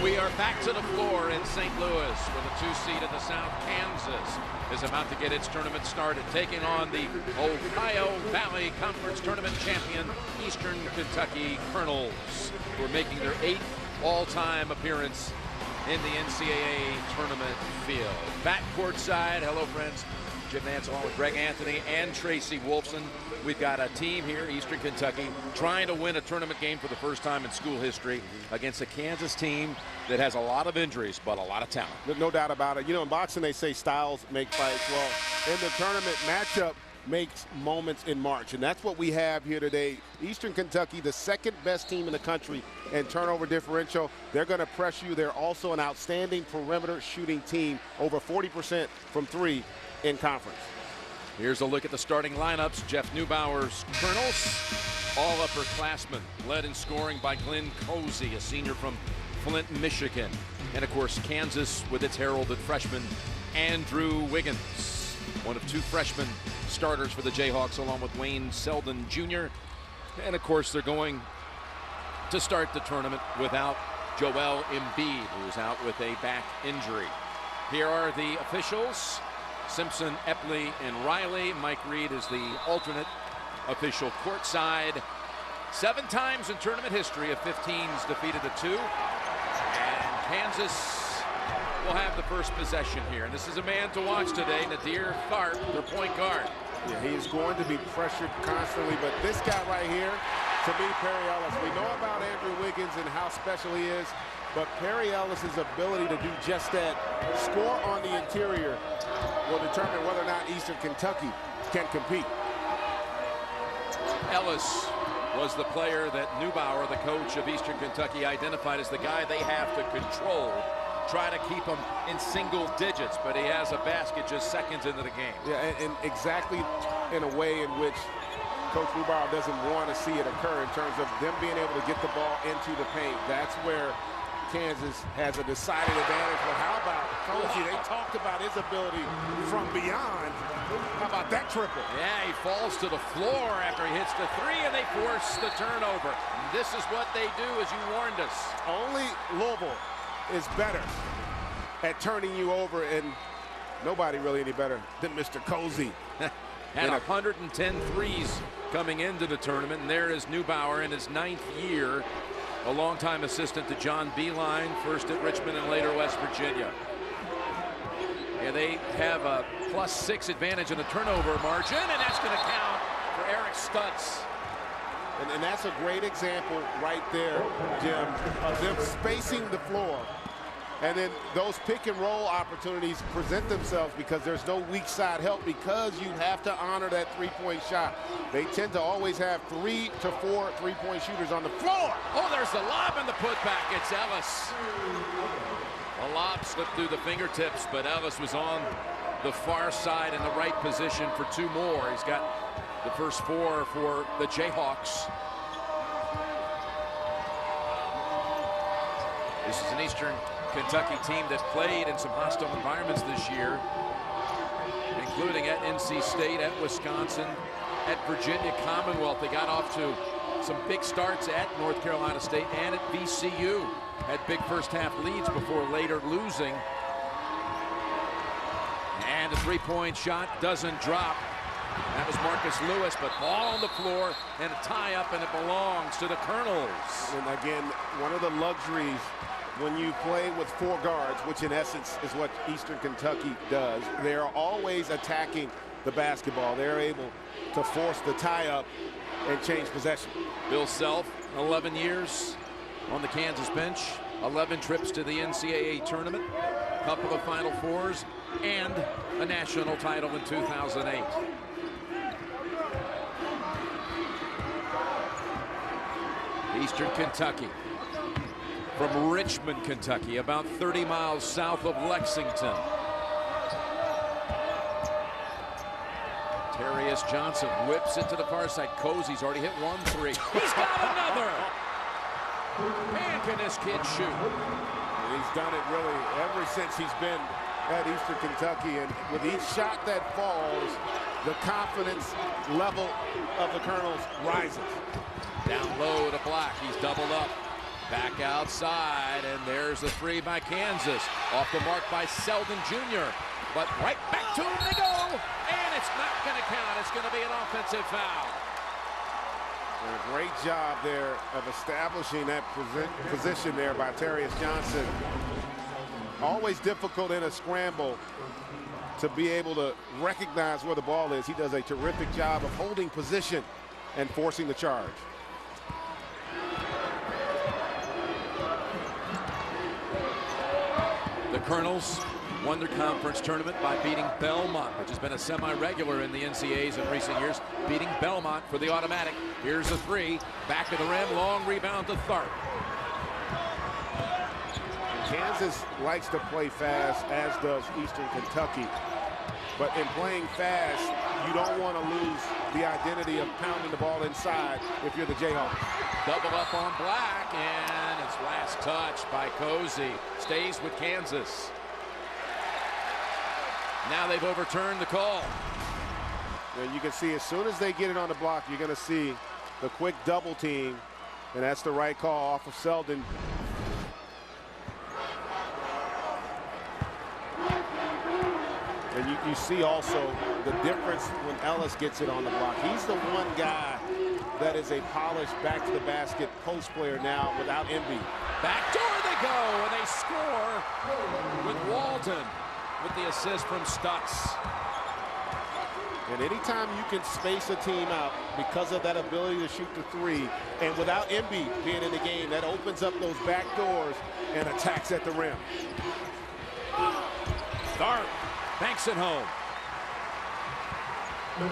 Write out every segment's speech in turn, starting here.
We are back to the floor in St. Louis with a 2-seed in the South. Kansas is about to get its tournament started, taking on the Ohio Valley Conference Tournament champion, Eastern Kentucky Colonels, who are making their 8th all-time appearance in the NCAA tournament field. Back courtside, hello friends. Jim Nance along with Greg Anthony and Tracy Wolfson. We've got a team here, Eastern Kentucky, trying to win a tournament game for the first time in school history against a Kansas team that has a lot of injuries, but a lot of talent. No doubt about it. You know, in boxing, they say styles make fights. Well, in the tournament, matchup makes moments in March, and that's what we have here today. Eastern Kentucky, the second best team in the country in turnover differential. They're going to press you. They're also an outstanding perimeter shooting team, over 40% from three in conference. Here's a look at the starting lineups. Jeff Neubauer's Colonels, all upperclassmen, led in scoring by Glenn Cozy, a senior from Flint, Michigan. And of course, Kansas with its heralded freshman, Andrew Wiggins, one of 2 freshmen starters for the Jayhawks, along with Wayne Selden Jr. And of course, they're going to start the tournament without Joel Embiid, who's out with a back injury. Here are the officials: Simpson, Epley, and Riley. Mike Reed is the alternate official courtside. 7 times in tournament history, a 15's defeated the 2. And Kansas will have the first possession here. And this is a man to watch today, Nadir Tharp, their point guard. Yeah, he is going to be pressured constantly, but this guy right here, to me, Perry Ellis, we know about Andrew Wiggins and how special he is, but Perry Ellis's ability to do just that, score on the interior, will determine whether or not Eastern Kentucky can compete. Ellis was the player that Neubauer, the coach of Eastern Kentucky, identified as the guy they have to control, try to keep him in single digits, but he has a basket just seconds into the game. Yeah, and exactly in a way in which Coach Neubauer doesn't want to see it occur, in terms of them being able to get the ball into the paint. That's where Kansas has a decided advantage. But how about Cozy? They talked about his ability from beyond. How about that triple? Yeah, he falls to the floor after he hits the 3, and they force the turnover. This is what they do, as you warned us. Only Louisville is better at turning you over, and nobody really any better than Mr. Cozy. Had 110 threes coming into the tournament, and there is Neubauer in his 9th year, a longtime assistant to John Beeline, first at Richmond and later West Virginia. Yeah, they have a +6 advantage in the turnover margin, and that's going to count for Eric Stutz. And that's a great example right there, Jim, of them spacing the floor. And then those pick and roll opportunities present themselves because there's no weak side help, because you have to honor that 3-point shot. They tend to always have 3 to 4 3-point shooters on the floor. Oh, there's the lob and the putback. It's Ellis. A lob slipped through the fingertips, but Ellis was on the far side in the right position for 2 more. He's got the first 4 for the Jayhawks. This is an Eastern Kentucky team that played in some hostile environments this year, including at NC State, at Wisconsin, at Virginia Commonwealth. They got off to some big starts at North Carolina State and at VCU. Had big first half leads before later losing. And the 3-point shot doesn't drop. That was Marcus Lewis, but ball on the floor and a tie-up, and it belongs to the Colonels. And again, one of the luxuries when you play with 4 guards, which in essence is what Eastern Kentucky does, they are always attacking the basketball. They're able to force the tie-up and change possession. Bill Self, 11 years on the Kansas bench, 11 trips to the NCAA tournament, a couple of Final Fours, and a national title in 2008. Eastern Kentucky from Richmond, Kentucky, about 30 miles south of Lexington. Terrius Johnson whips it to the far side. Cozy's already hit 1 3. He's got another! Man, can this kid shoot? And he's done it really ever since he's been at Eastern Kentucky. And with each shot that falls, the confidence level of the Colonels rises. Down low to Black. He's doubled up. Back outside, and there's a three by Kansas. Off the mark by Selden Jr. But right back to him they go, and it's not going to count. It's going to be an offensive foul. A great job there of establishing that position there by Terrius Johnson. Always difficult in a scramble to be able to recognize where the ball is. He does a terrific job of holding position and forcing the charge. The Colonels won their conference tournament by beating Belmont, which has been a semi-regular in the NCAAs in recent years, beating Belmont for the automatic. Here's a three, back of the rim, long rebound to Tharp. Kansas likes to play fast, as does Eastern Kentucky. But in playing fast, you don't want to lose the identity of pounding the ball inside if you're the Jayhawks. Double up on Black, and it's last touch by Cozy. Stays with Kansas. Now they've overturned the call. And you can see as soon as they get it on the block, you're going to see the quick double team, and that's the right call off of Selden. And you see also the difference when Ellis gets it on the block. He's the one guy that is a polished back-to-the-basket post player now without envy. Back door they go, and they score with Walton with the assist from Stutz. And anytime you can space a team out because of that ability to shoot the three, and without Embiid being in the game, that opens up those back doors and attacks at the rim. Tharp banks it home. And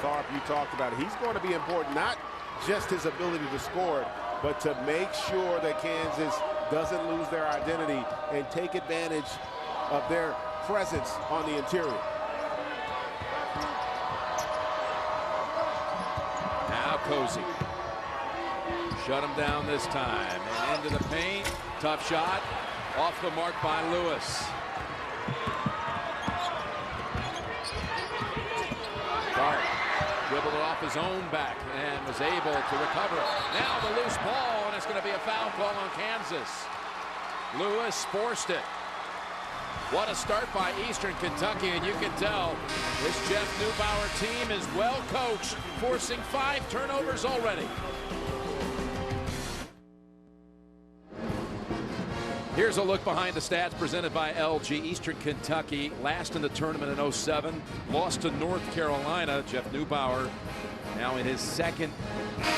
Tharp, you talked about it. He's going to be important, not just his ability to score, but to make sure that Kansas doesn't lose their identity and take advantage of their presence on the interior. Now Cozy. Shut him down this time. And into the paint. Tough shot. Off the mark by Lewis. Tharp dribbled it off his own back and was able to recover. Now the loose ball, and it's going to be a foul call on Kansas. Lewis forced it. What a start by Eastern Kentucky, and you can tell this Jeff Neubauer team is well coached, forcing 5 turnovers already. Here's a look behind the stats presented by LG. Eastern Kentucky, last in the tournament in 07, lost to North Carolina. Jeff Neubauer now in his second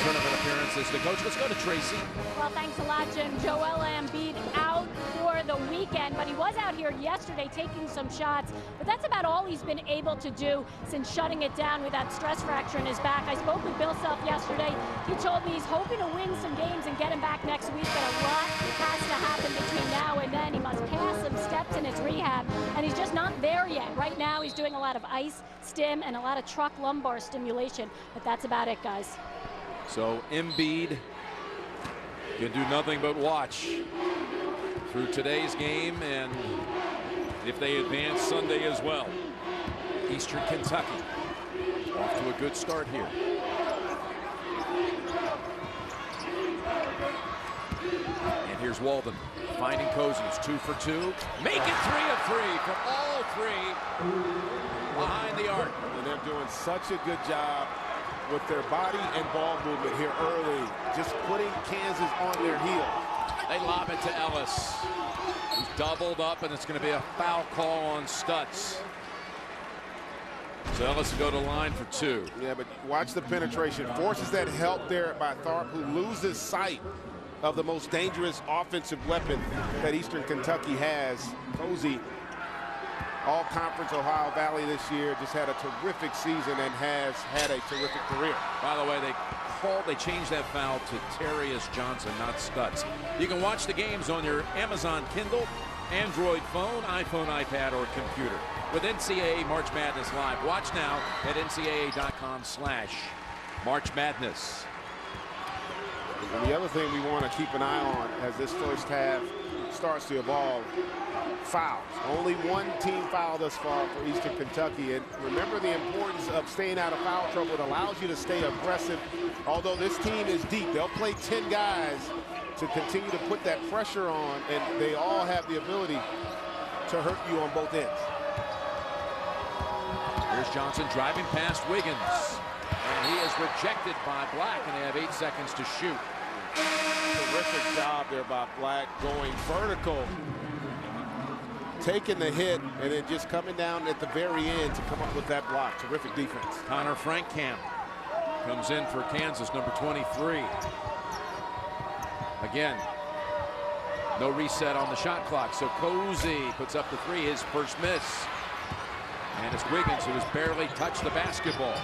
tournament appearance as the coach. Let's go to Tracy. Well, thanks a lot, Jim. Joel Embiid out for the weekend, but he was out here yesterday taking some shots. But that's about all he's been able to do since shutting it down with that stress fracture in his back. I spoke with Bill Self yesterday. He told me he's hoping to win some games and get him back next week, but a lot has to happen between now and then. He must pass some steps in his rehab, and he's just not there yet. Right now, he's doing a lot of ice, stim, and a lot of truck lumbar stimulation, but that's about it, guys. So Embiid can do nothing but watch through today's game, and if they advance Sunday as well. Eastern Kentucky off to a good start here. And here's Walden finding Cozy. It's 2 for 2. Make it 3 of 3 from all 3 behind the arc. And they're doing such a good job with their body and ball movement here early, just putting Kansas on their heels. They lob it to Ellis. He's doubled up, and it's going to be a foul call on Stutz. So Ellis will go to line for 2. Yeah, but watch the penetration. Forces that help there by Tharp, who loses sight of the most dangerous offensive weapon that Eastern Kentucky has. Cozy, all-conference Ohio Valley this year, just had a terrific season and has had a terrific career. By the way, they changed that foul to Terrius Johnson, not Stutz. You can watch the games on your Amazon Kindle, Android phone, iPhone, iPad, or computer with NCAA March Madness Live. Watch now at ncaa.com/March Madness. And the other thing we want to keep an eye on as this first half starts to evolve, fouls. Only one team foul thus far for Eastern Kentucky. And remember the importance of staying out of foul trouble. It allows you to stay aggressive. Although this team is deep, they'll play 10 guys to continue to put that pressure on, and they all have the ability to hurt you on both ends. Here's Johnson driving past Wiggins, and he is rejected by Black, and they have 8 seconds to shoot. Terrific job there by Black, going vertical, taking the hit, and then just coming down at the very end to come up with that block. Terrific defense. Connor Frankamp comes in for Kansas, number 23. Again, no reset on the shot clock, so Cozy puts up the 3, his first miss. And it's Wiggins who has barely touched the basketball.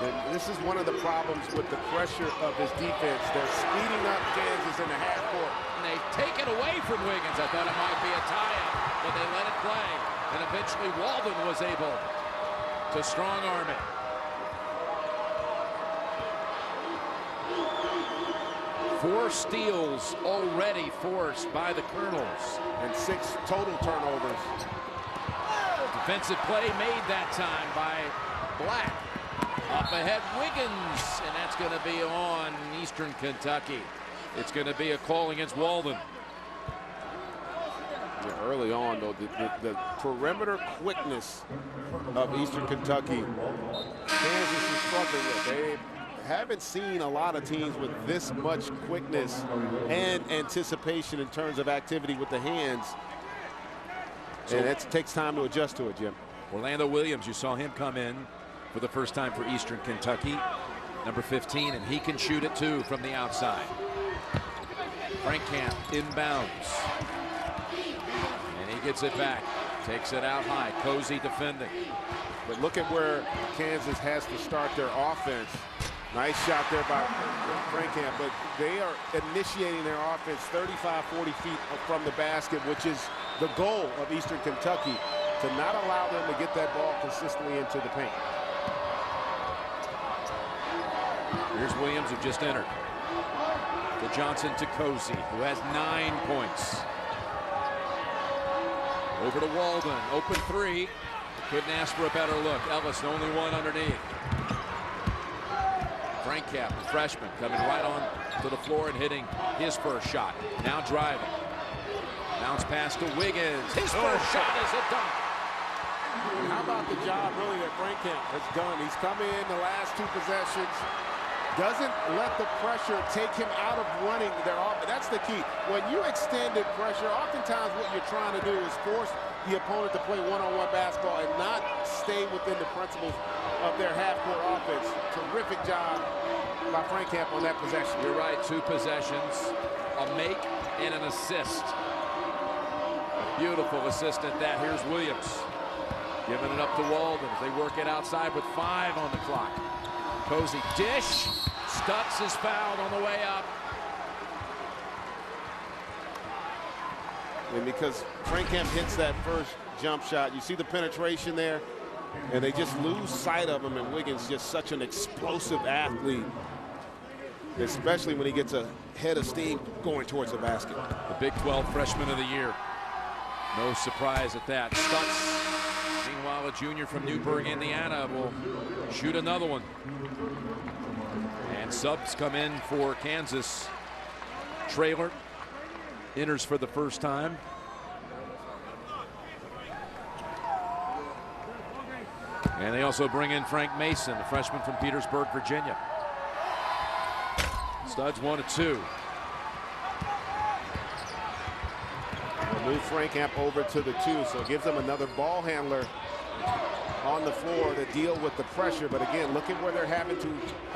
And this is one of the problems with the pressure of his defense. They're speeding up Kansas in the half court. And they take it away from Wiggins. I thought it might be a tie-up, but they let it play. And eventually Walden was able to strong-arm it. Four steals already forced by the Colonels. And 6 total turnovers. Defensive play made that time by Black. Up ahead, Wiggins, and that's going to be on Eastern Kentucky. It's going to be a call against Walden. Yeah, early on, though, the perimeter quickness of Eastern Kentucky, Kansas is struggling with. They haven't seen a lot of teams with this much quickness and anticipation in terms of activity with the hands. And it takes time to adjust to it, Jim. Orlando Williams, you saw him come in for the first time for Eastern Kentucky, number 15, and he can shoot it too from the outside. Frankamp inbounds, and he gets it back, takes it out high. Cozy defending. But look at where Kansas has to start their offense. Nice shot there by Frankamp, but they are initiating their offense 35, 40 feet from the basket, which is the goal of Eastern Kentucky, to not allow them to get that ball consistently into the paint. Here's Williams, who just entered. To Johnson, to Cozy, who has 9 points. Over to Walden, open 3. Couldn't ask for a better look. Ellis, only one underneath. Frankamp, the freshman, coming right on to the floor and hitting his first shot. Now driving. Bounce pass to Wiggins. His first shot is a dunk. And how about the job really that Frankamp has done? He's come in the last 2 possessions, doesn't let the pressure take him out of running their offense. That's the key. When you extended pressure, oftentimes what you're trying to do is force the opponent to play one-on-one basketball and not stay within the principles of their half-court offense. Terrific job by Frankamp on that possession. You're right, 2 possessions, a make and an assist. A beautiful assist at that. Here's Williams giving it up to Walden as they work it outside with 5 on the clock. Cozy dish. Stutz is fouled on the way up. And because Frankamp hits that first jump shot, you see the penetration there, and they just lose sight of him. And Wiggins just such an explosive athlete, especially when he gets a head of steam going towards the basket. The Big 12 freshman of the year. No surprise at that. Stutz, meanwhile, a junior from Newburgh, Indiana, will shoot another one. And subs come in for Kansas. Traylor enters for the first time. And they also bring in Frank Mason, the freshman from Petersburg, Virginia. Studs 1 of 2. Move Frankamp over to the 2, so it gives them another ball handler on the floor to deal with the pressure. But again, look at where they're having to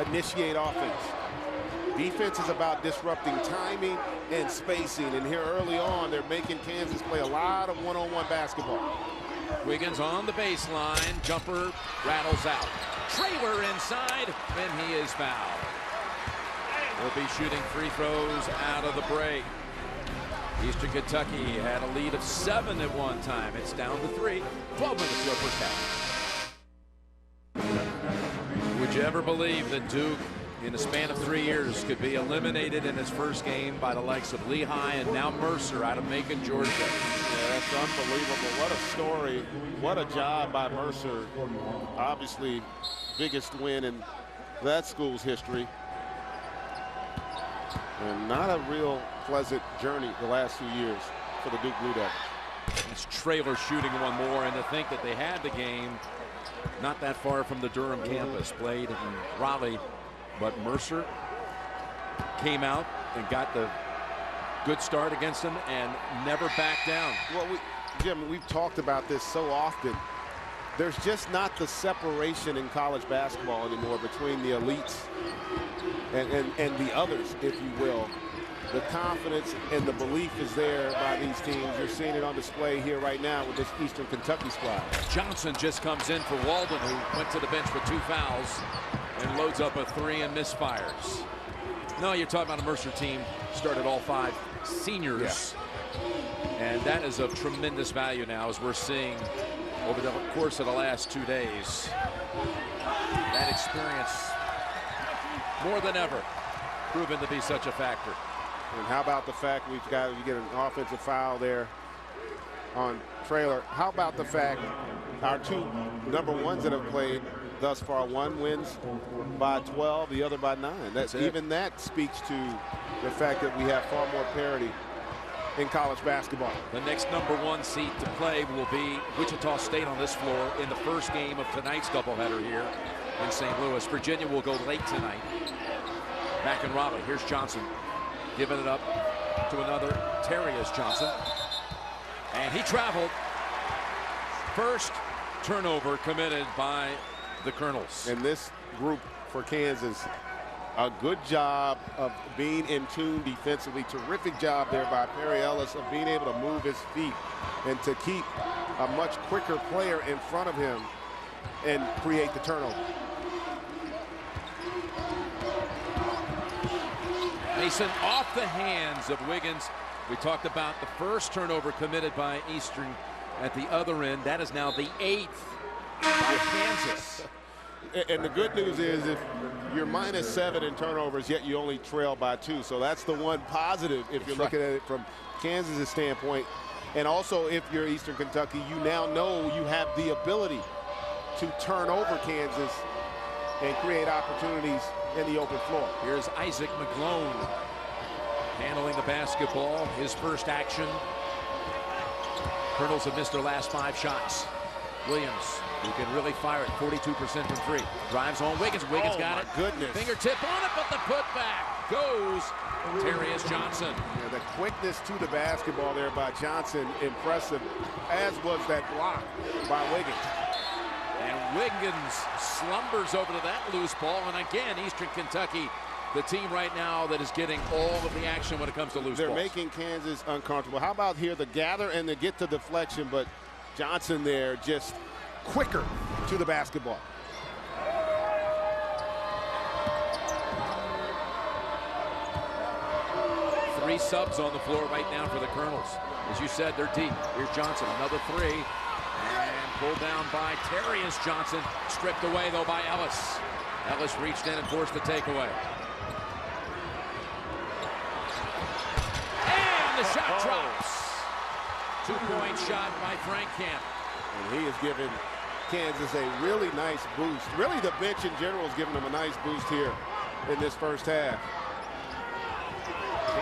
initiate offense. Defense is about disrupting timing and spacing, and here early on they're making Kansas play a lot of one-on-one basketball. Wiggins on the baseline, jumper rattles out. Traylor inside, and he is fouled. Will be shooting free throws out of the break. Eastern Kentucky had a lead of 7 at one time. It's down to 3. 12 minutes to go first half. Would you ever believe that Duke, in a span of 3 years, could be eliminated in his first game by the likes of Lehigh and now Mercer out of Macon, Georgia? Yeah, that's unbelievable. What a story. What a job by Mercer. Obviously, biggest win in that school's history. And not a real pleasant journey the last few years for the Duke Blue Devils. It's Traylor shooting one more, and to think that they had the game not that far from the Durham campus, played in Raleigh, but Mercer came out and got the good start against them and never backed down. Well, Jim, we've talked about this so often. There's just not the separation in college basketball anymore between the elites and the others, if you will. The confidence and the belief is there by these teams. You're seeing it on display here right now with this Eastern Kentucky squad. Johnson just comes in for Walden, who went to the bench with 2 fouls and loads up a 3 and misfires. No, you're talking about a Mercer team, started all 5 seniors. Yeah. And that is of tremendous value now, as we're seeing over the course of the last 2 days. That experience, more than ever, proven to be such a factor. And how about the fact you get an offensive foul there on Traylor? How about the fact our 2 number 1s that have played thus far, one wins by 12, the other by 9. Even that speaks to the fact that we have far more parity in college basketball. The next number 1 seed to play will be Wichita State on this floor in the first game of tonight's doubleheader here in St. Louis. Virginia will go late tonight. Back in Raleigh, here's Johnson giving it up to another Terrius Johnson, and he traveled. First turnover committed by the Colonels. And this group for Kansas, a good job of being in tune defensively. Terrific job there by Perry Ellis of being able to move his feet and to keep a much quicker player in front of him and create the turnover. Mason off the hands of Wiggins. We talked about the first turnover committed by Eastern at the other end. That is now the 8th by Kansas. And the good news is if you're -7 in turnovers, yet you only trail by 2. So that's the one positive if you're looking at it from Kansas' standpoint. And also if you're Eastern Kentucky, you now know you have the ability to turn over Kansas and create opportunities in the open floor. Here's Isaac McGlone handling the basketball. His first action. Colonels have missed their last 5 shots. Williams, who can really fire it, 42% from 3. Drives on Wiggins. Wiggins got it. Goodness. Fingertip on it, but the putback goes Terrius Johnson. Yeah, the quickness to the basketball there by Johnson, impressive, as was that block by Wiggins. And Wiggins slumbers over to that loose ball. And again, Eastern Kentucky, the team right now that is getting all of the action when it comes to loose balls. They're making Kansas uncomfortable. How about here, the gather and the get to deflection, but Johnson there just quicker to the basketball. Three subs on the floor right now for the Colonels. As you said, they're deep. Here's Johnson, another 3. And pulled down by Terrius Johnson. Stripped away, though, by Ellis. Ellis reached in and forced the takeaway. And the shot drops. 2-point shot by Frank Camp. And he has given Kansas a really nice boost. Really, the bench in general is giving them a nice boost here in this first half.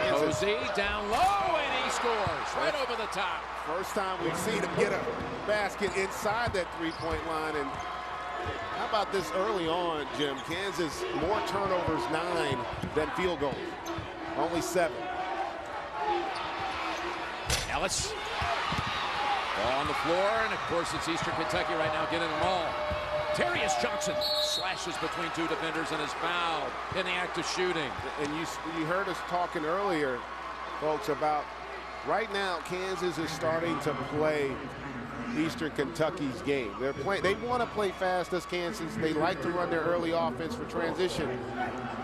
Posey down low, and he scores right over the top. First time we've seen him get a basket inside that three-point line. And how about this early on, Jim? Kansas, more turnovers 9 than field goals. Only 7. Ellis. Ball on the floor, and of course it's Eastern Kentucky right now getting them all. Terrius Johnson slashes between 2 defenders and is fouled in the act of shooting. And you heard us talking earlier, folks, about right now Kansas is starting to play Eastern Kentucky's game. They want to play fast as Kansas. They like to run their early offense for transition.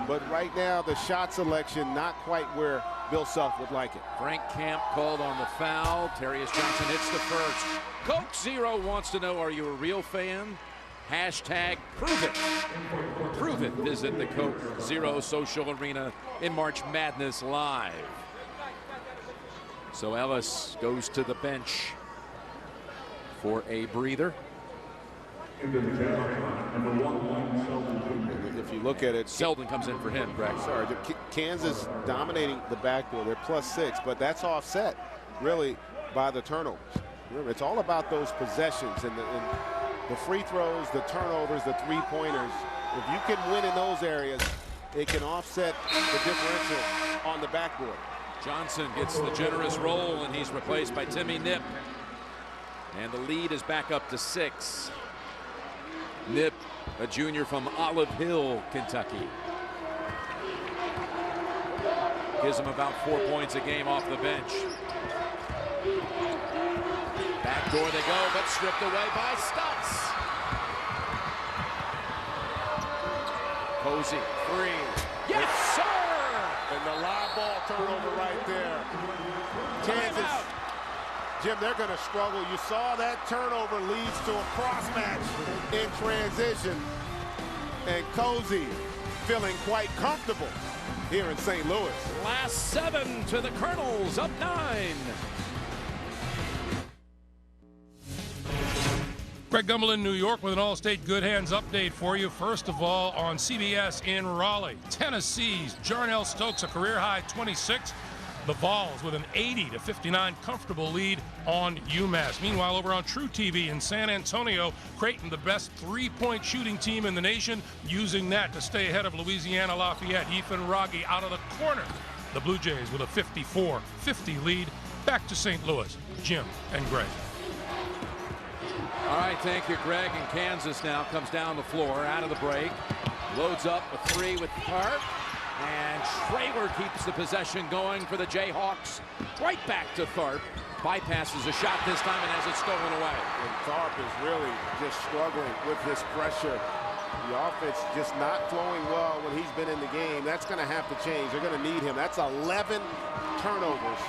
But right now the shot selection not quite where Bill Self would like it. Frank Camp called on the foul. Terrius Johnson hits the first. Coke Zero wants to know, are you a real fan? Hashtag prove it. Prove it. Visit the Coke Zero social arena in March Madness Live. So Ellis goes to the bench for a breather. If you look at it, Selden comes in for him, Greg. Sorry, Kansas dominating the backboard. They're +6, but that's offset really by the turnovers. Remember, it's all about those possessions and the free throws, the turnovers, the three-pointers. If you can win in those areas, it can offset the differential on the backboard. Johnson gets the generous roll, and he's replaced by Timmy Nip. And the lead is back up to 6. Nip, a junior from Olive Hill, Kentucky. Gives him about 4 points a game off the bench. Backdoor they go, but stripped away by Stutz. Posey, 3. Yes, sir! And the live ball turnover right there. Kansas, Jim, they're going to struggle. You saw that turnover leads to a cross match in transition. And Cozy feeling quite comfortable here in St. Louis. Last 7 to the Colonels, up 9. Greg Gumbel in New York with an All-State Good Hands update for you. First of all, on CBS in Raleigh, Tennessee's Jarnell Stokes, a career-high 26. The Vols with an 80-59 comfortable lead on UMass. Meanwhile, over on True TV in San Antonio, Creighton, the best three-point shooting team in the nation, using that to stay ahead of Louisiana Lafayette. Ethan Raggi out of the corner. The Blue Jays with a 54-50 lead. Back to St. Louis. Jim and Greg. All right, thank you, Greg. And Kansas now comes down the floor out of the break. Loads up a 3 with Tharp. And Traylor keeps the possession going for the Jayhawks. Right back to Tharp. Bypasses a shot this time and has it stolen away. And Tharp is really just struggling with this pressure. The offense just not flowing well when he's been in the game. That's going to have to change. They're going to need him. That's 11 turnovers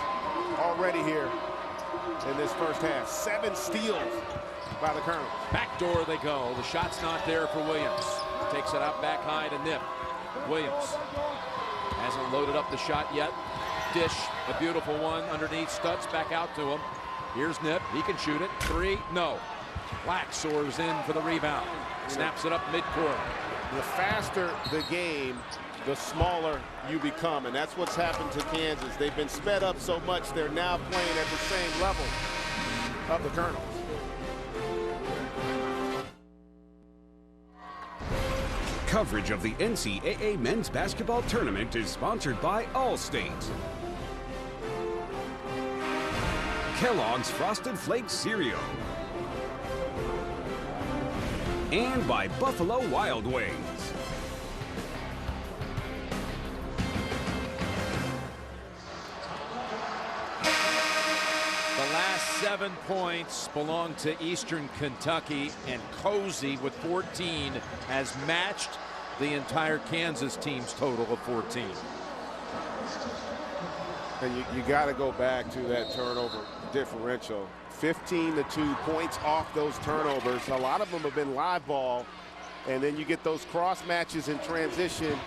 already here in this first half. 7 steals by the Colonels. Backdoor they go. The shot's not there for Williams. Takes it out back high to Nip. Williams hasn't loaded up the shot yet. Dish, a beautiful one underneath Stutz, back out to him. Here's Nip, he can shoot it. 3, no. Black soars in for the rebound. Snaps it up midcourt. The faster the game, the smaller you become, and that's what's happened to Kansas. They've been sped up so much, they're now playing at the same level of the Colonels. Coverage of the NCAA men's basketball tournament is sponsored by Allstate, Kellogg's Frosted Flakes cereal, and by Buffalo Wild Wings. The last 7 points belong to Eastern Kentucky, and Cozy with 14 has matched the entire Kansas team's total of 14. And you got to go back to that turnover differential. 15-2 points off those turnovers. A lot of them have been live ball, and then you get those cross matches in transition,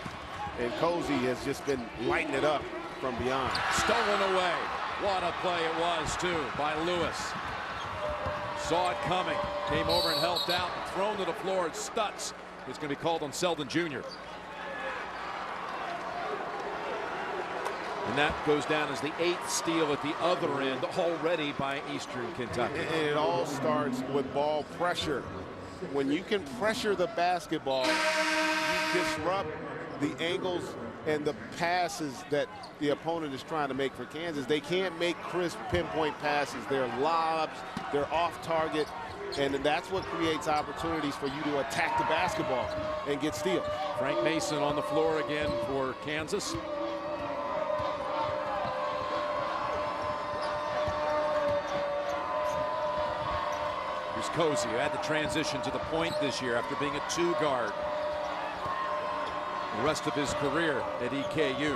and Cozy has just been lighting it up from beyond. Stolen away. What a play it was, too, by Lewis. Saw it coming, came over and helped out, and thrown to the floor. It's Stutz, who's going to be called on Selden Jr. And that goes down as the 8th steal at the other end already by Eastern Kentucky. And it all starts with ball pressure. When you can pressure the basketball, you disrupt the angles and the passes that the opponent is trying to make for Kansas. They can't make crisp pinpoint passes. They're lobs, they're off target, and that's what creates opportunities for you to attack the basketball and get steals. Frank Mason on the floor again for Kansas. Here's Cozy, who had the transition to the point this year after being a 2-guard. The rest of his career at EKU.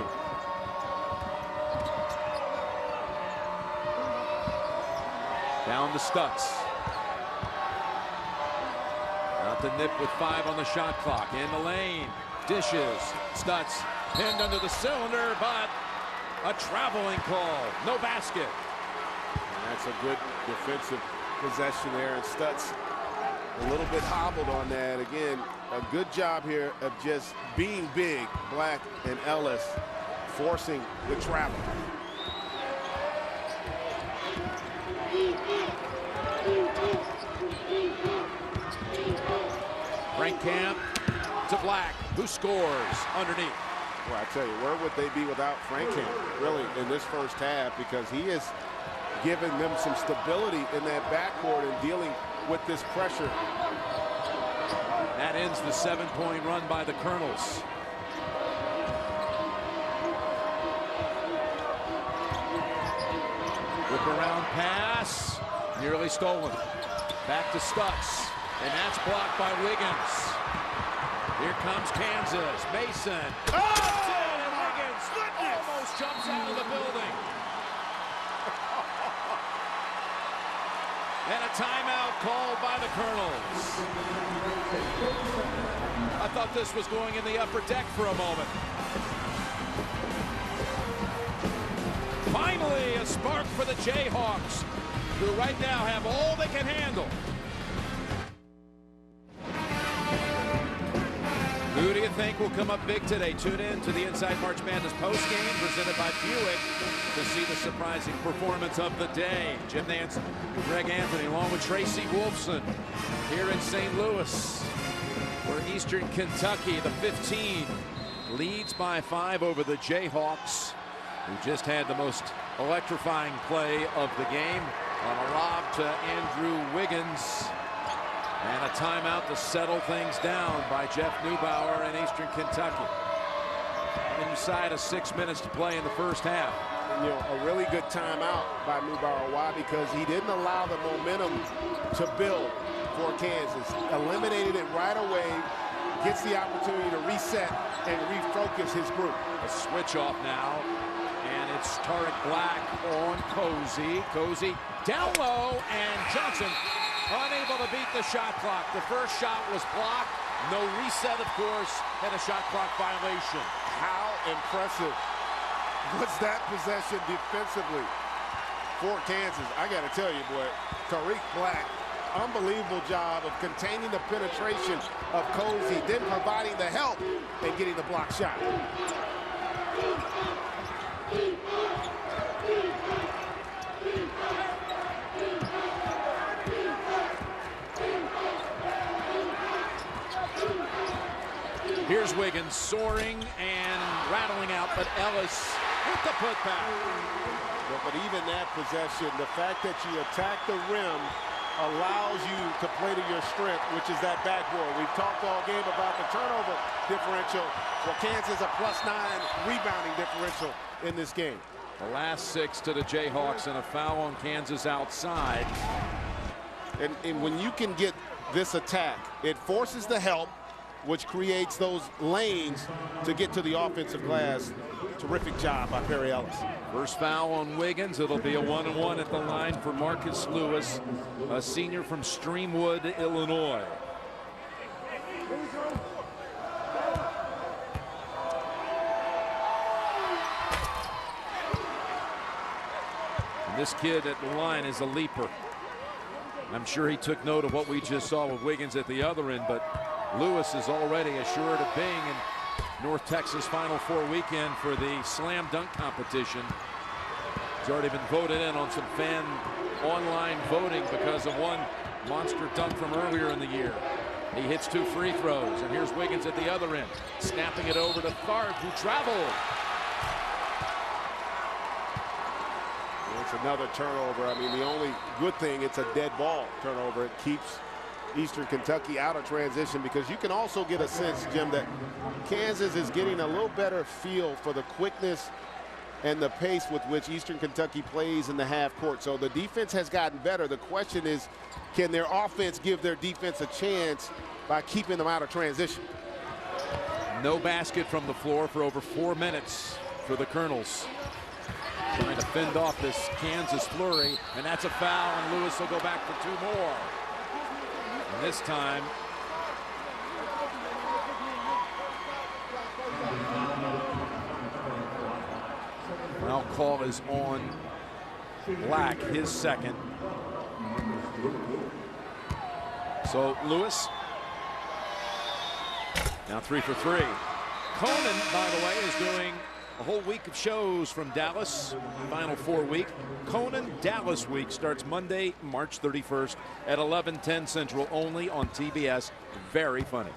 Down to Stutz. Out to Nip with 5 on the shot clock. In the lane. Dishes. Stutz pinned under the cylinder, but a traveling call. No basket. And that's a good defensive possession there, and Stutz a little bit hobbled on that. Again, a good job here of just being big, Black and Ellis, forcing the travel. Frank Camp to Black, who scores underneath. Well, I tell you, where would they be without Frank Camp, really, in this first half, because he has given them some stability in that backcourt and dealing with this pressure. That ends the 7-point run by the Colonels. Whip around pass, nearly stolen. Back to Stutz, and that's blocked by Wiggins. Here comes Kansas. Mason. Oh, and Wiggins almost jumps out of the building. And a timeout called by the Colonels. I thought this was going in the upper deck for a moment. Finally, a spark for the Jayhawks, who right now have all they can handle. Who do you think will come up big today? Tune in to the Inside March Madness postgame presented by Buick to see the surprising performance of the day. Jim Nance and Greg Anthony along with Tracy Wolfson here in St. Louis, where Eastern Kentucky, the 15, leads by 5 over the Jayhawks, who just had the most electrifying play of the game on a lob to Andrew Wiggins. And a timeout to settle things down by Jeff Neubauer in Eastern Kentucky. Inside of 6 minutes to play in the first half. You know, a really good timeout by Neubauer. Why? Because he didn't allow the momentum to build for Kansas. Eliminated it right away. Gets the opportunity to reset and refocus his group. A switch off now. And it's Tariq Black on Cozy. Cozy down low, and Johnson unable to beat the shot clock. The first shot was blocked. No reset, of course, and a shot clock violation. How impressive was that possession defensively for Kansas? I got to tell you, boy, Tariq Black, unbelievable job of containing the penetration of Cozy, then providing the help and getting the block shot. Here's Wiggins soaring and rattling out, but Ellis with the putback. But even that possession, the fact that you attack the rim allows you to play to your strength, which is that backboard. We've talked all game about the turnover differential. For Kansas, a +9 rebounding differential in this game. The last 6 to the Jayhawks, and a foul on Kansas outside. And when you can get this attack, it forces the help, which creates those lanes to get to the offensive glass. Terrific job by Perry Ellis. First foul on Wiggins. It'll be a 1-on-1 at the line for Marcus Lewis, a senior from Streamwood, Illinois. And this kid at the line is a leaper. I'm sure he took note of what we just saw with Wiggins at the other end, but Lewis is already assured of being in North Texas Final Four weekend for the slam dunk competition. He's already been voted in on some fan online voting because of one monster dunk from earlier in the year. He hits 2 free throws, and here's Wiggins at the other end, snapping it over to Tharp, who traveled. It's another turnover. I mean, the only good thing, it's a dead ball turnover. It keeps Eastern Kentucky out of transition, because you can also get a sense, Jim, that Kansas is getting a little better feel for the quickness and the pace with which Eastern Kentucky plays in the half court. So the defense has gotten better. The question is, can their offense give their defense a chance by keeping them out of transition? No basket from the floor for over 4 minutes for the Colonels. Trying to fend off this Kansas flurry, and that's a foul, and Lewis will go back for 2 more. And this time, foul call is on Black, his second. So Lewis now 3 for 3. Conan, by the way, is doing a whole week of shows from Dallas. Final 4 week. Conan Dallas Week starts Monday, March 31st at 11:10 Central, only on TBS. Very funny.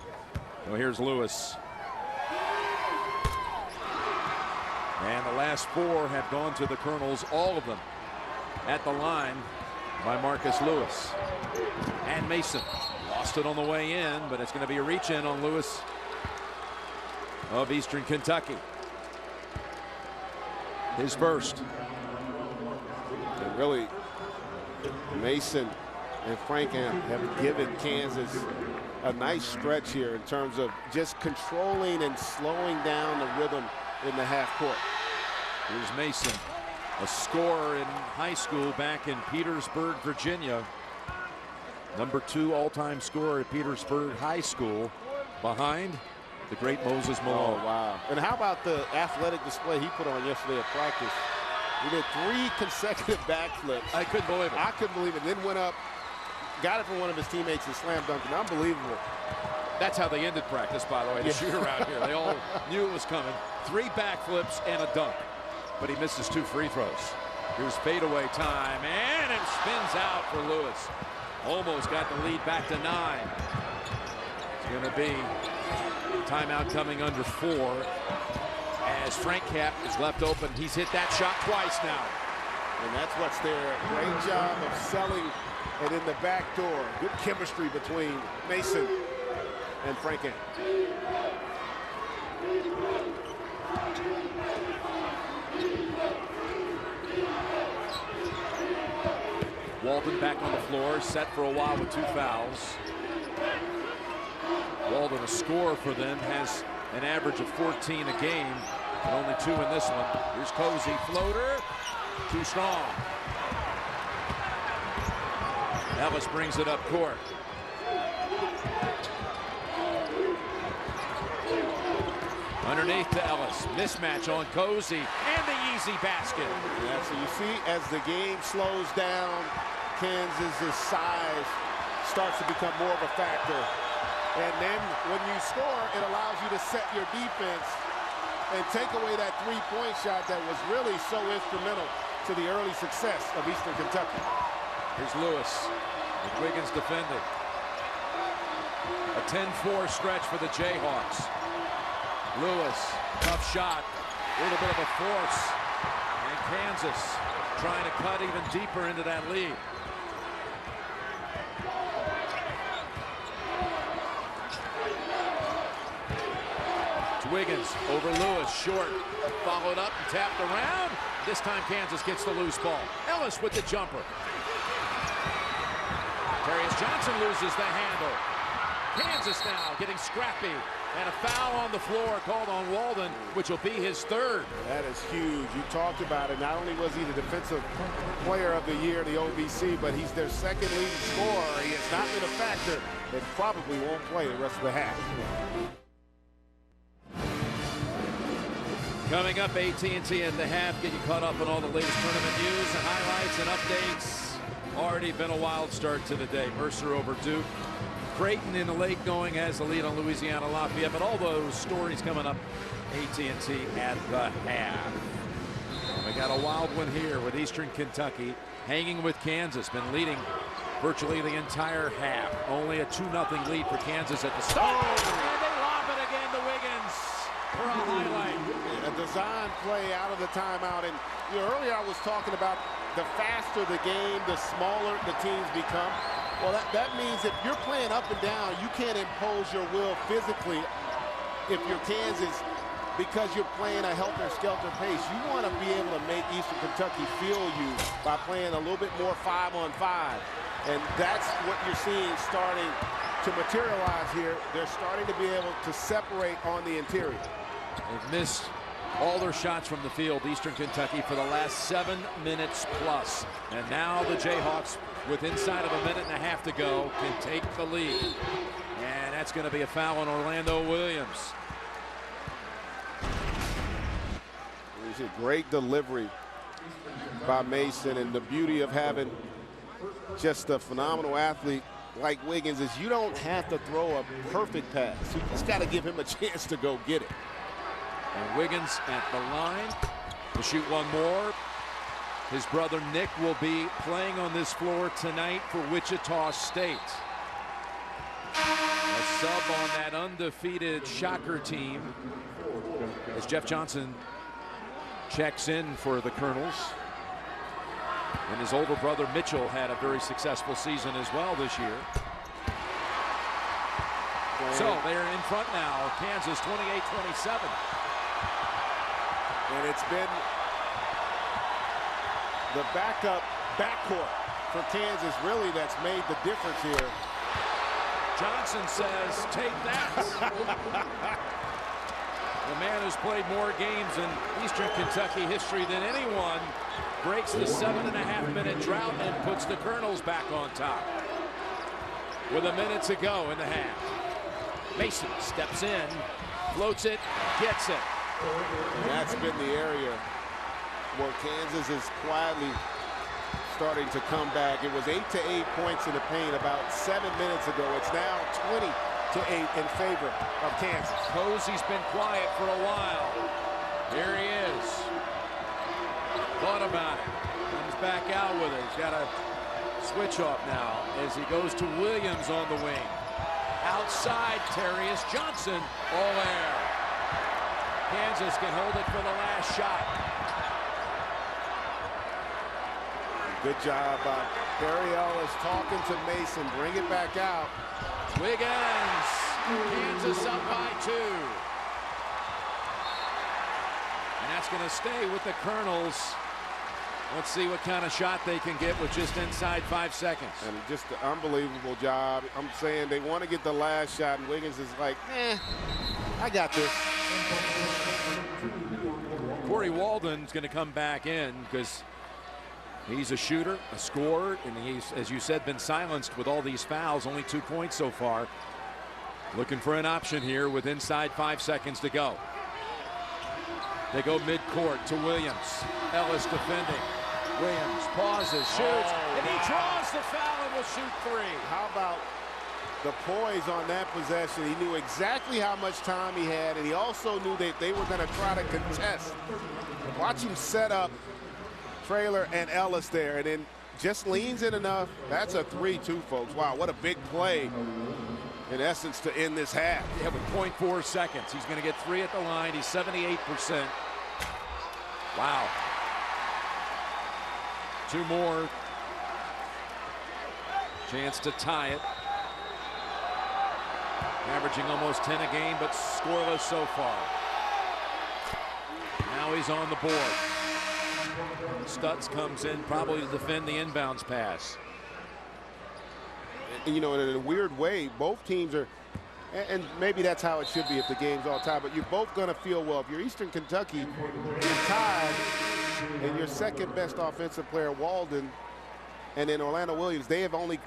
Well, here's Lewis. And the last 4 have gone to the Colonels, all of them at the line by Marcus Lewis. And Mason lost it on the way in, but it's going to be a reach in on Lewis of Eastern Kentucky. His first. And really, Mason and Frankham have given Kansas a nice stretch here in terms of just controlling and slowing down the rhythm in the half court. Here's Mason, a scorer in high school back in Petersburg, Virginia. #2 all-time scorer at Petersburg High School, behind the great Moses Malone. Oh, wow. And how about the athletic display he put on yesterday at practice? He did 3 consecutive backflips. I couldn't believe it. I couldn't believe it. Then went up, got it from one of his teammates and slam dunked it. Unbelievable. That's how they ended practice, by the way, the shoot around here. They all knew it was coming. 3 backflips and a dunk. But he misses 2 free throws. Here's fadeaway time, and it spins out for Lewis. Almost got the lead back to 9. It's going to be timeout coming under 4 as Frankham is left open. He's hit that shot twice now. And that's what's there. Great job of selling it in the back door. Good chemistry between Mason and Frankham. Walden back on the floor, set for a while with 2 fouls. Walden, a scorer for them, has an average of 14 a game, but only 2 in this one. Here's Cozy, floater, too strong. Ellis brings it up court. Underneath to Ellis, mismatch on Cozy, and the easy basket. Yeah, so you see, as the game slows down, Kansas's size starts to become more of a factor. And then when you score, it allows you to set your defense and take away that 3-point shot that was really so instrumental to the early success of Eastern Kentucky. Here's Lewis with Wiggins defending. A 10-4 stretch for the Jayhawks. Lewis, tough shot, a little bit of a force, and Kansas trying to cut even deeper into that lead. It's Wiggins over Lewis, short, followed up and tapped around. This time Kansas gets the loose ball. Ellis with the jumper. Darius Johnson loses the handle. Kansas now getting scrappy. And a foul on the floor called on Walden, which will be his 3rd. That is huge. You talked about it. Not only was he the defensive player of the year, the OVC, but he's their 2nd leading scorer. He has not been a factor and probably won't play the rest of the half. Coming up, AT&T at the half. Get you caught up on all the latest tournament news and highlights and updates. Already been a wild start to the day. Mercer over Duke. Creighton in the late going has the lead on Louisiana Lafayette, but all those stories coming up. AT&T at the half. We got a wild one here with Eastern Kentucky hanging with Kansas, been leading virtually the entire half. Only a 2-0 lead for Kansas at the start. And they lob it again to Wiggins for a highlight. A design play out of the timeout. And earlier I was talking about the faster the game, the smaller the teams become. Well, that means if you're playing up and down, you can't impose your will physically if you're Kansas because you're playing a helter-skelter pace. You want to be able to make Eastern Kentucky feel you by playing a little bit more 5-on-5. And that's what you're seeing starting to materialize here. They're starting to be able to separate on the interior. They've missed all their shots from the field, Eastern Kentucky, for the last 7 minutes plus. And now the Jayhawks, with inside of a minute and a half to go, can take the lead. And that's going to be a foul on Orlando Williams. It's a great delivery by Mason, and the beauty of having just a phenomenal athlete like Wiggins is you don't have to throw a perfect pass. You just got to give him a chance to go get it. And Wiggins at the line to shoot one more. His brother Nick will be playing on this floor tonight for Wichita State. A sub on that undefeated Shocker team as Jeff Johnson checks in for the Colonels. And his older brother Mitchell had a very successful season as well this year. So they're in front now, Kansas 28-27. And it's been the backup backcourt for Kansas really that's made the difference here. Johnson says, take that. The man who's played more games in Eastern Kentucky history than anyone breaks the 7.5-minute drought and puts the Colonels back on top. With a minute to go in the half. Mason steps in, floats it, gets it. And that's been the area where Kansas is quietly starting to come back. It was 8 to 8 points in the paint about 7 minutes ago. It's now 20 to 8 in favor of Kansas. Posey's been quiet for a while. Here he is. Thought about it. Comes back out with it. He's got a switch off now as he goes to Williams on the wing. Outside, Terrius Johnson, all air. Kansas can hold it for the last shot. Good job by Barry Ellis talking to Mason. Bring it back out. Wiggins, Kansas up by 2. And that's going to stay with the Colonels. Let's see what kind of shot they can get with just inside 5 seconds. And just an unbelievable job. I'm saying they want to get the last shot, and Wiggins is like, I got this. Corey Walden's going to come back in because he's a shooter, a scorer, and he's, as you said, been silenced with all these fouls. Only 2 points so far. Looking for an option here with inside 5 seconds to go. They go midcourt to Williams. Ellis defending. Williams pauses, shoots, and he draws the foul and will shoot 3. How about the poise on that possession? He knew exactly how much time he had, and he also knew that they were going to try to contest. Watch him set up Traylor and Ellis there, and then just leans in enough. That's a 3-2, folks. Wow, what a big play, in essence, to end this half. Yeah, with 0.4 seconds. He's going to get 3 at the line. He's 78%. Wow. 2 more. Chance to tie it. Averaging almost 10 a game, but scoreless so far. Now he's on the board. Stutz comes in probably to defend the inbounds pass. And, you know, in a weird way, both teams are, and maybe that's how it should be if the game's all tied, but you're both going to feel, well, if you're Eastern Kentucky, you're tied, and your second best offensive player, Walden, and then Orlando Williams, they have only,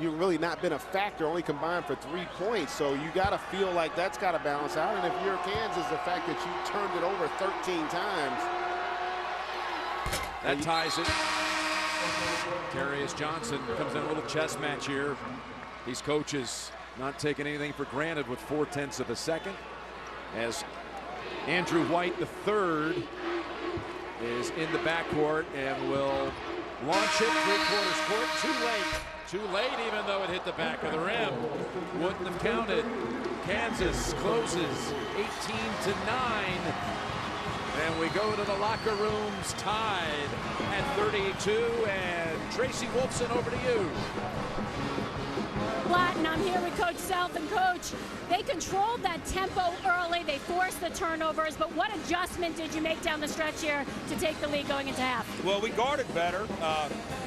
you've really not been a factor, only combined for 3 points. So you got to feel like that's got to balance out. And if you're Kansas, the fact that you turned it over 13 times. That ties it. Terrius Johnson comes in a little chess match here. These coaches not taking anything for granted with 0.4 of a second. As Andrew White III is in the backcourt and will launch it 3/4 court. Too late, even though it hit the back of the rim. Wouldn't have counted. Kansas closes 18-9. And we go to the locker rooms tied at 32. And Tracy Wolfson, over to you. Blatten, I'm here with Coach Self, and Coach, they controlled that tempo early. They forced the turnovers, but what adjustment did you make down the stretch here to take the lead going into half? Well, we guarded better,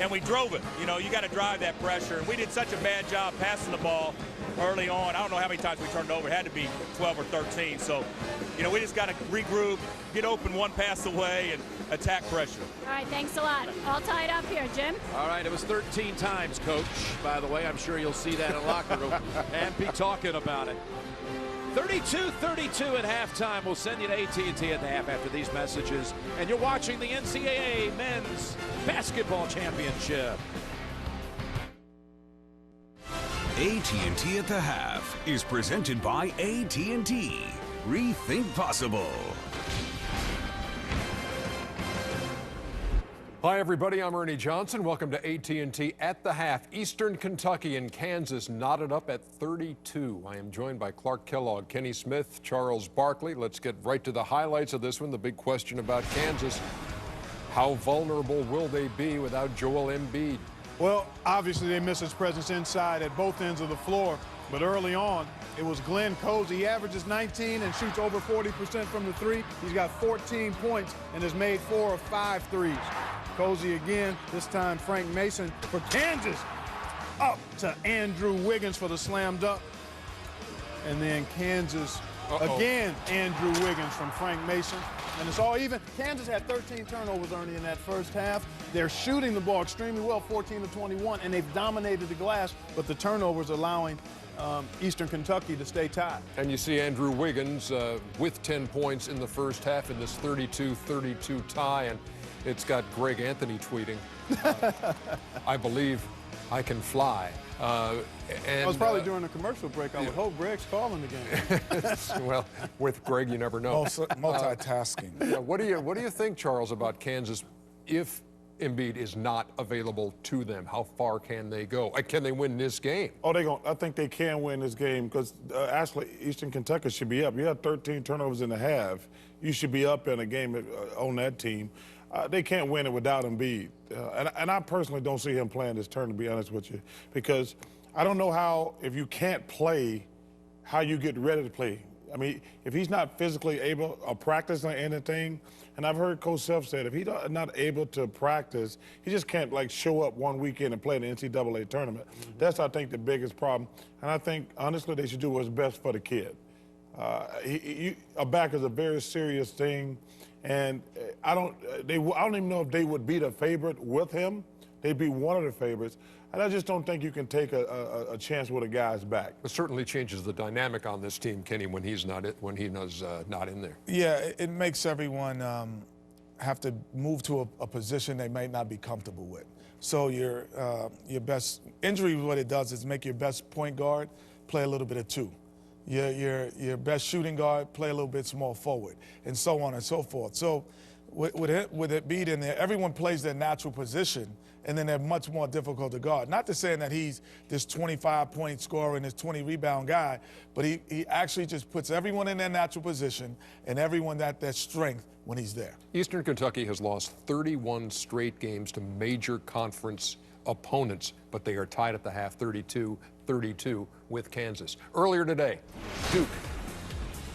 and we drove it. You know, you got to drive that pressure. And we did such a bad job passing the ball early on. I don't know how many times we turned it over. It had to be 12 or 13. So, you know, we just got to regroup, get open one pass away, and attack pressure. All right, thanks a lot. All tied up here, Jim. All right, it was 13 times, Coach. By the way, I'm sure you'll see that in the locker room and be talking about it. 32-32 at halftime. We'll send you to AT&T at the half after these messages. And you're watching the NCAA Men's Basketball Championship. AT&T at the half is presented by AT&T. rethink possible. Hi, everybody. I'm Ernie Johnson. Welcome to AT&T at the half. Eastern Kentucky and Kansas knotted up at 32. I am joined by Clark Kellogg, Kenny Smith, Charles Barkley. Let's get right to the highlights of this one. The big question about Kansas: how vulnerable will they be without Joel Embiid? Well, obviously they miss his presence inside at both ends of the floor. But early on, it was Glenn Cozy. He averages 19 and shoots over 40% from the three. He's got 14 points and has made 4 of 5 threes. Cozy again, this time Frank Mason for Kansas. Up to Andrew Wiggins for the slam dunk. And then Kansas again, Andrew Wiggins from Frank Mason. And it's all even. Kansas had 13 turnovers, Ernie, in that first half. They're shooting the ball extremely well, 14 to 21, and they've dominated the glass, but the turnovers allowing Eastern Kentucky to stay tied. And you see Andrew Wiggins with 10 points in the first half in this 32-32 tie, and it's got Greg Anthony tweeting, I believe I can fly. And, I was probably during the commercial break. I would hope Greg's calling the game. Well, with Greg, you never know. Multitasking. What do you think, Charles, about Kansas if Embiid is not available to them? How far can they go? Can they win this game? Oh, I think they can win this game because actually Eastern Kentucky should be up. You had 13 turnovers in the half. You should be up in a game on that team. They can't win it without Embiid. And I personally don't see him playing this turn, to be honest with you, because I don't know how, if you can't play, how you get ready to play. I mean, if he's not physically able or practicing anything, and I've heard Coach Self say if he's not able to practice, he just can't, like, show up one weekend and play in the NCAA tournament. That's, I think, the biggest problem. And I think, honestly, they should do what's best for the kid. A back is a very serious thing, and I don't even know if they would be the favorite with him. They'd be one of the favorites. And I just don't think you can take a chance with a guy's back. It certainly changes the dynamic on this team, Kenny, when he's not not in there. Yeah, it makes everyone have to move to a position they might not be comfortable with. So your best injury, what it does is make your best point guard play a little bit of two. Your best shooting guard play a little bit small forward, and so on and so forth. So with it being in there, everyone plays their natural position, and then they're much more difficult to guard. Not to say that he's this 25-point scorer and this 20-rebound guy, but he actually just puts everyone in their natural position and everyone at their strength when he's there. Eastern Kentucky has lost 31 straight games to major conference opponents, but they are tied at the half 32-32 with Kansas. Earlier today, Duke,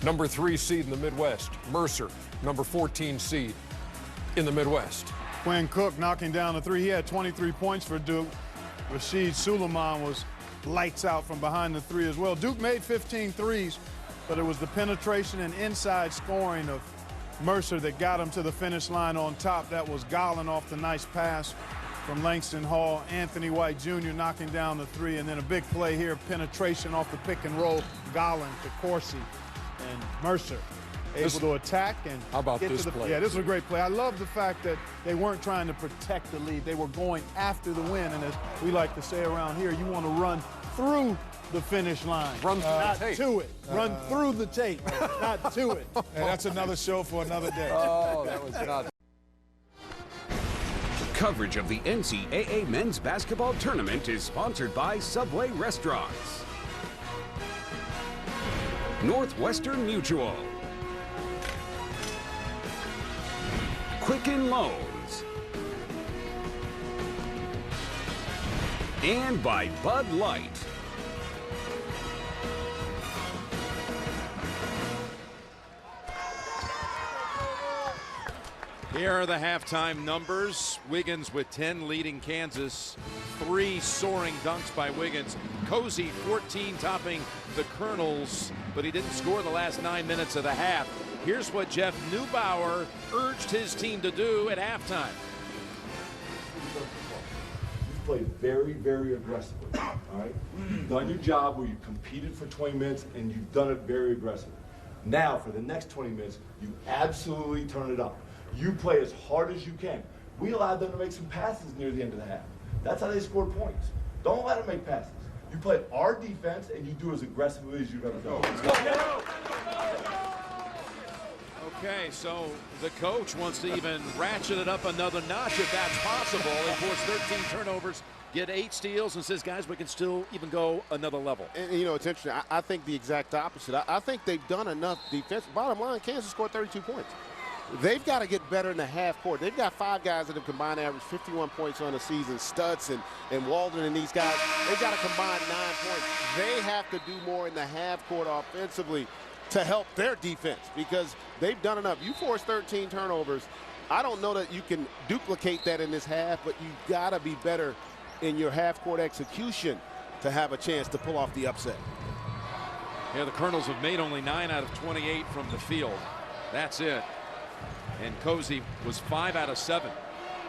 number 3 seed in the Midwest. Mercer, number 14 seed in the Midwest. Quinn Cook knocking down the three. He had 23 points for Duke. Rashid Suleiman was lights out from behind the three as well. Duke made 15 threes, but it was the penetration and inside scoring of Mercer that got him to the finish line on top. That was Garland off the nice pass from Langston Hall. Anthony White Jr. knocking down the three, and then a big play here, penetration off the pick and roll. Garland to Corsi, and Mercer able to attack and how about get this to the play? Yeah, this was a great play. I love the fact that they weren't trying to protect the lead. They were going after the win, and as we like to say around here, you want to run through the finish line. Run through not the tape. To it. Run through the tape, not to it. And that's another show for another day. Oh, that was not. Coverage of the NCAA men's basketball tournament is sponsored by Subway Restaurants, Northwestern Mutual, Quicken Loans, and by Bud Light. Here are the halftime numbers. Wiggins with 10 leading Kansas. 3 soaring dunks by Wiggins. Cozy 14 topping the Colonels, but he didn't score the last 9 minutes of the half. Here's what Jeff Neubauer urged his team to do at halftime. You've played very, very aggressively, all right? You've done your job where you competed for 20 minutes, and you've done it very aggressively. Now, for the next 20 minutes, you absolutely turn it up. You play as hard as you can. We allowed them to make some passes near the end of the half. That's how they scored points. Don't let them make passes. You play our defense, and you do as aggressively as you've ever done. Let's go. Okay, so the coach wants to even ratchet it up another notch if that's possible. He forced 13 turnovers, get 8 steals, and says, guys, we can still even go another level. And you know, it's interesting. I think the exact opposite. I think they've done enough defense. Bottom line, Kansas scored 32 points. They've got to get better in the half court. They've got 5 guys that have combined average 51 points on the season. Stutz and Walden and these guys, they've got to combine 9 points. They have to do more in the half court offensively to help their defense because they've done enough. You forced 13 turnovers. I don't know that you can duplicate that in this half, but you've got to be better in your half court execution to have a chance to pull off the upset. Yeah, the Colonels have made only 9 out of 28 from the field. That's it. And Cozy was 5 out of 7.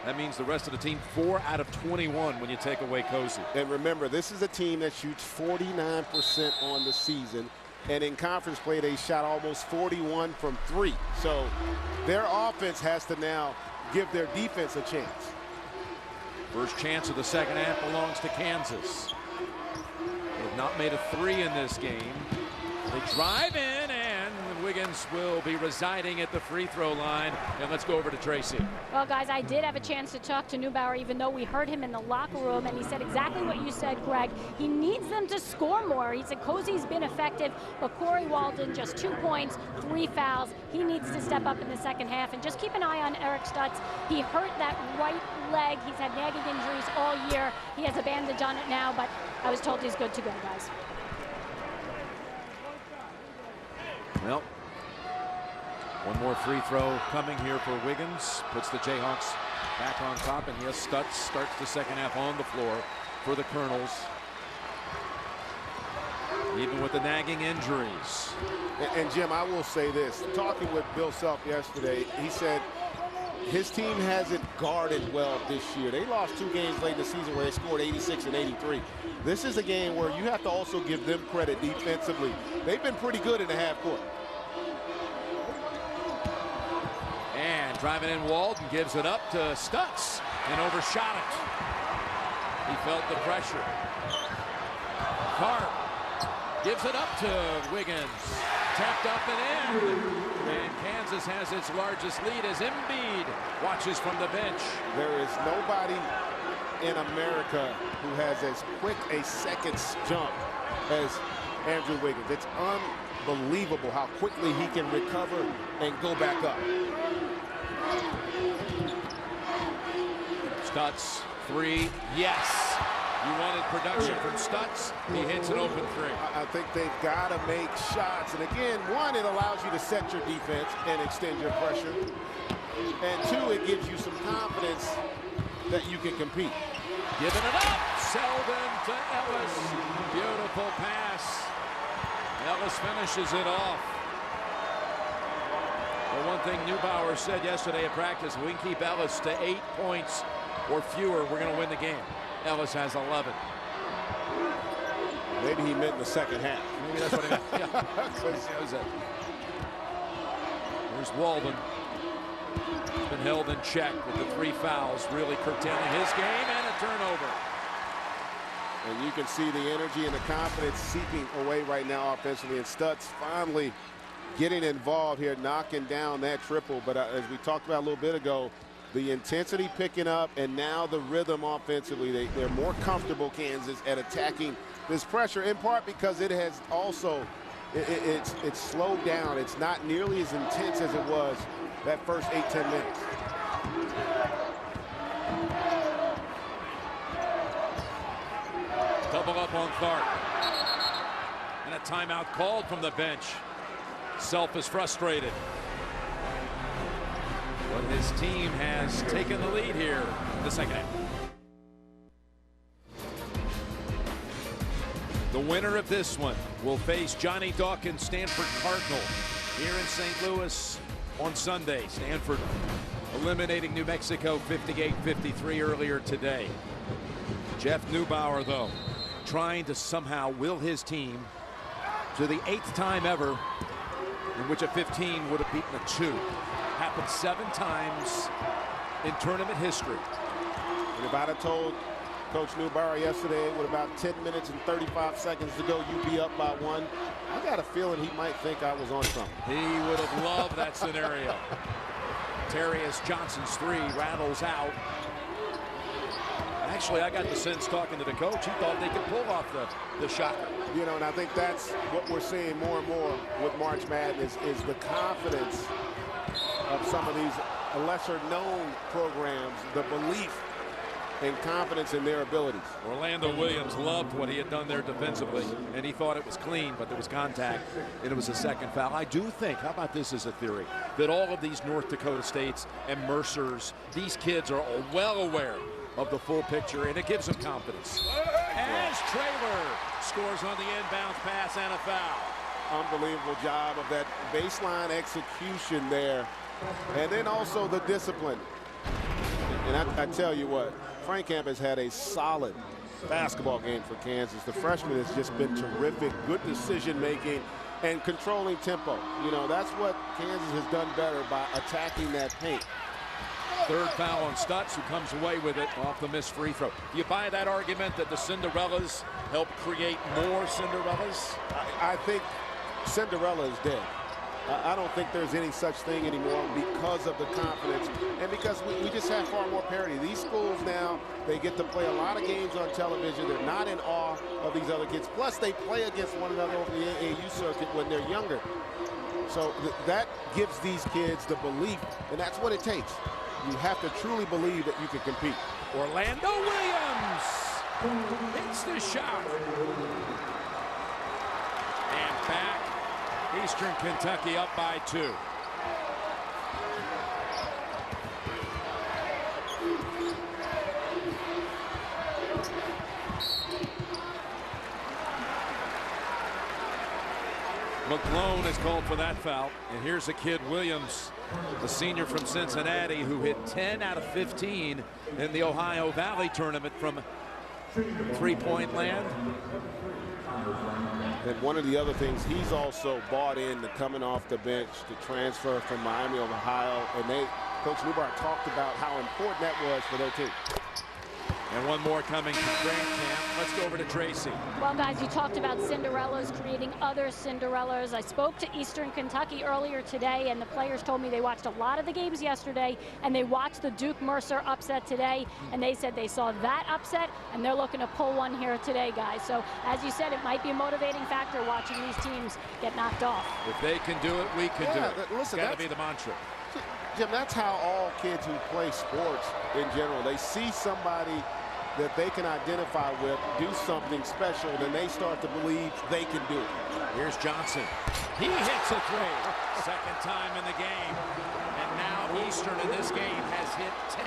That means the rest of the team 4 out of 21 when you take away Cozy. And remember, this is a team that shoots 49% on the season. And in conference play, they shot almost 41 from 3. So their offense has to now give their defense a chance. First chance of the second half belongs to Kansas. They have not made a 3 in this game. They drive in, and Wiggins will be residing at the free throw line. And let's go over to Tracy. Well, guys, I did have a chance to talk to Neubauer, even though we heard him in the locker room, and he said exactly what you said, Greg. He needs them to score more. He said Cozy's been effective, but Corey Walden, just 2 points, 3 fouls. He needs to step up in the second half. And just keep an eye on Eric Stutz. He hurt that right leg. He's had nagging injuries all year. He has a bandage on it now, but I was told he's good to go, guys. Well, one more free throw coming here for Wiggins. Puts the Jayhawks back on top, and yes, Stutz starts the second half on the floor for the Colonels. Even with the nagging injuries. And Jim, I will say this. Talking with Bill Self yesterday, he said his team hasn't guarded well this year. They lost 2 games late in the season where they scored 86 and 83. This is a game where you have to also give them credit defensively. They've been pretty good in the half court. And driving in, Walden gives it up to Stutz and overshot it. He felt the pressure. Carr gives it up to Wiggins. Tapped up and in. And Kansas has its largest lead as Embiid watches from the bench. There is nobody in America who has as quick a second jump as Andrew Wiggins. It's unbelievable how quickly he can recover and go back up. Stutz, 3, yes. You wanted production from Stutz. He hits an open 3. I think they've got to make shots. And again, 1, it allows you to set your defense and extend your pressure. And 2, it gives you some confidence that you can compete. Giving it up. Selden to Ellis. Beautiful pass. Ellis finishes it off. Well, one thing Neubauer said yesterday at practice, we can keep Ellis to 8 points or fewer, we're going to win the game. Ellis has 11. Maybe he meant in the second half. Maybe that's what he meant. Yeah. There's Walden. He's been held in check with the 3 fouls, really curtailing his game, and a turnover. And you can see the energy and the confidence seeping away right now offensively. And Stutz finally getting involved here, knocking down that triple. But as we talked about a little bit ago, the intensity picking up, and now the rhythm offensively. They're more comfortable, Kansas, at attacking this pressure, in part because it has also, it's slowed down. It's not nearly as intense as it was that first 8-10 minutes. Double up on Tharp. And a timeout called from the bench. Self is frustrated. But his team has taken the lead here in the second half. The winner of this one will face Johnny Dawkins, Stanford Cardinal, here in St. Louis on Sunday. Stanford eliminating New Mexico 58-53 earlier today. Jeff Neubauer, though, trying to somehow will his team to the 8th time ever in which a 15 would have beaten a 2. Happened 7 times in tournament history. And if I'd have told Coach Neubauer yesterday with about 10 minutes and 35 seconds to go, you be up by 1. I got a feeling he might think I was on something. He would have loved that scenario. Terrius Johnson's 3 rattles out. Actually, I got the sense talking to the coach, he thought they could pull off the shocker. You know, and I think that's what we're seeing more and more with March Madness is the confidence of some of these lesser-known programs, the belief and confidence in their abilities. Orlando Williams loved what he had done there defensively, and he thought it was clean, but there was contact, and it was a second foul. I do think, how about this as a theory, that all of these North Dakota States and Mercers, these kids are well aware of the full picture, and it gives them confidence. As Traylor scores on the inbound pass and a foul. Unbelievable job of that baseline execution there. And then also the discipline. And I tell you what, Frank Camp has had a solid basketball game for Kansas. The freshman has just been terrific, good decision making and controlling tempo. You know, that's what Kansas has done better by attacking that paint. Third foul on Stutz, who comes away with it off the missed free throw. Do you buy that argument that the Cinderellas help create more Cinderellas? I think Cinderella is dead. I don't think there's any such thing anymore because of the confidence and because we just have far more parity. These schools now, they get to play a lot of games on television. They're not in awe of these other kids. Plus, they play against one another over the AAU circuit when they're younger. So that gives these kids the belief, and that's what it takes. You have to truly believe that you can compete. Orlando Williams hits the shot. And back, Eastern Kentucky up by 2. McClone is called for that foul. And here's a kid, Williams, the senior from Cincinnati, who hit 10 out of 15 in the Ohio Valley tournament from three-point land. And one of the other things, he's also bought into coming off the bench to transfer from Miami of Ohio. And Coach Neubauer talked about how important that was for their team. And one more coming from Grant Camp. Let's go over to Tracy. Well, guys, you talked about Cinderellas creating other Cinderellas. I spoke to Eastern Kentucky earlier today, and the players told me they watched a lot of the games yesterday, and they watched the Duke Mercer upset today, and they said they saw that upset, and they're looking to pull one here today, guys. So, as you said, it might be a motivating factor watching these teams get knocked off. If they can do it, we can do it. Listen, got to be the mantra. Jim, that's how all kids who play sports in general, they see somebody that they can identify with, do something special, then they start to believe they can do it. Here's Johnson. He hits a three. Second time in the game. And now Eastern in this game has hit 10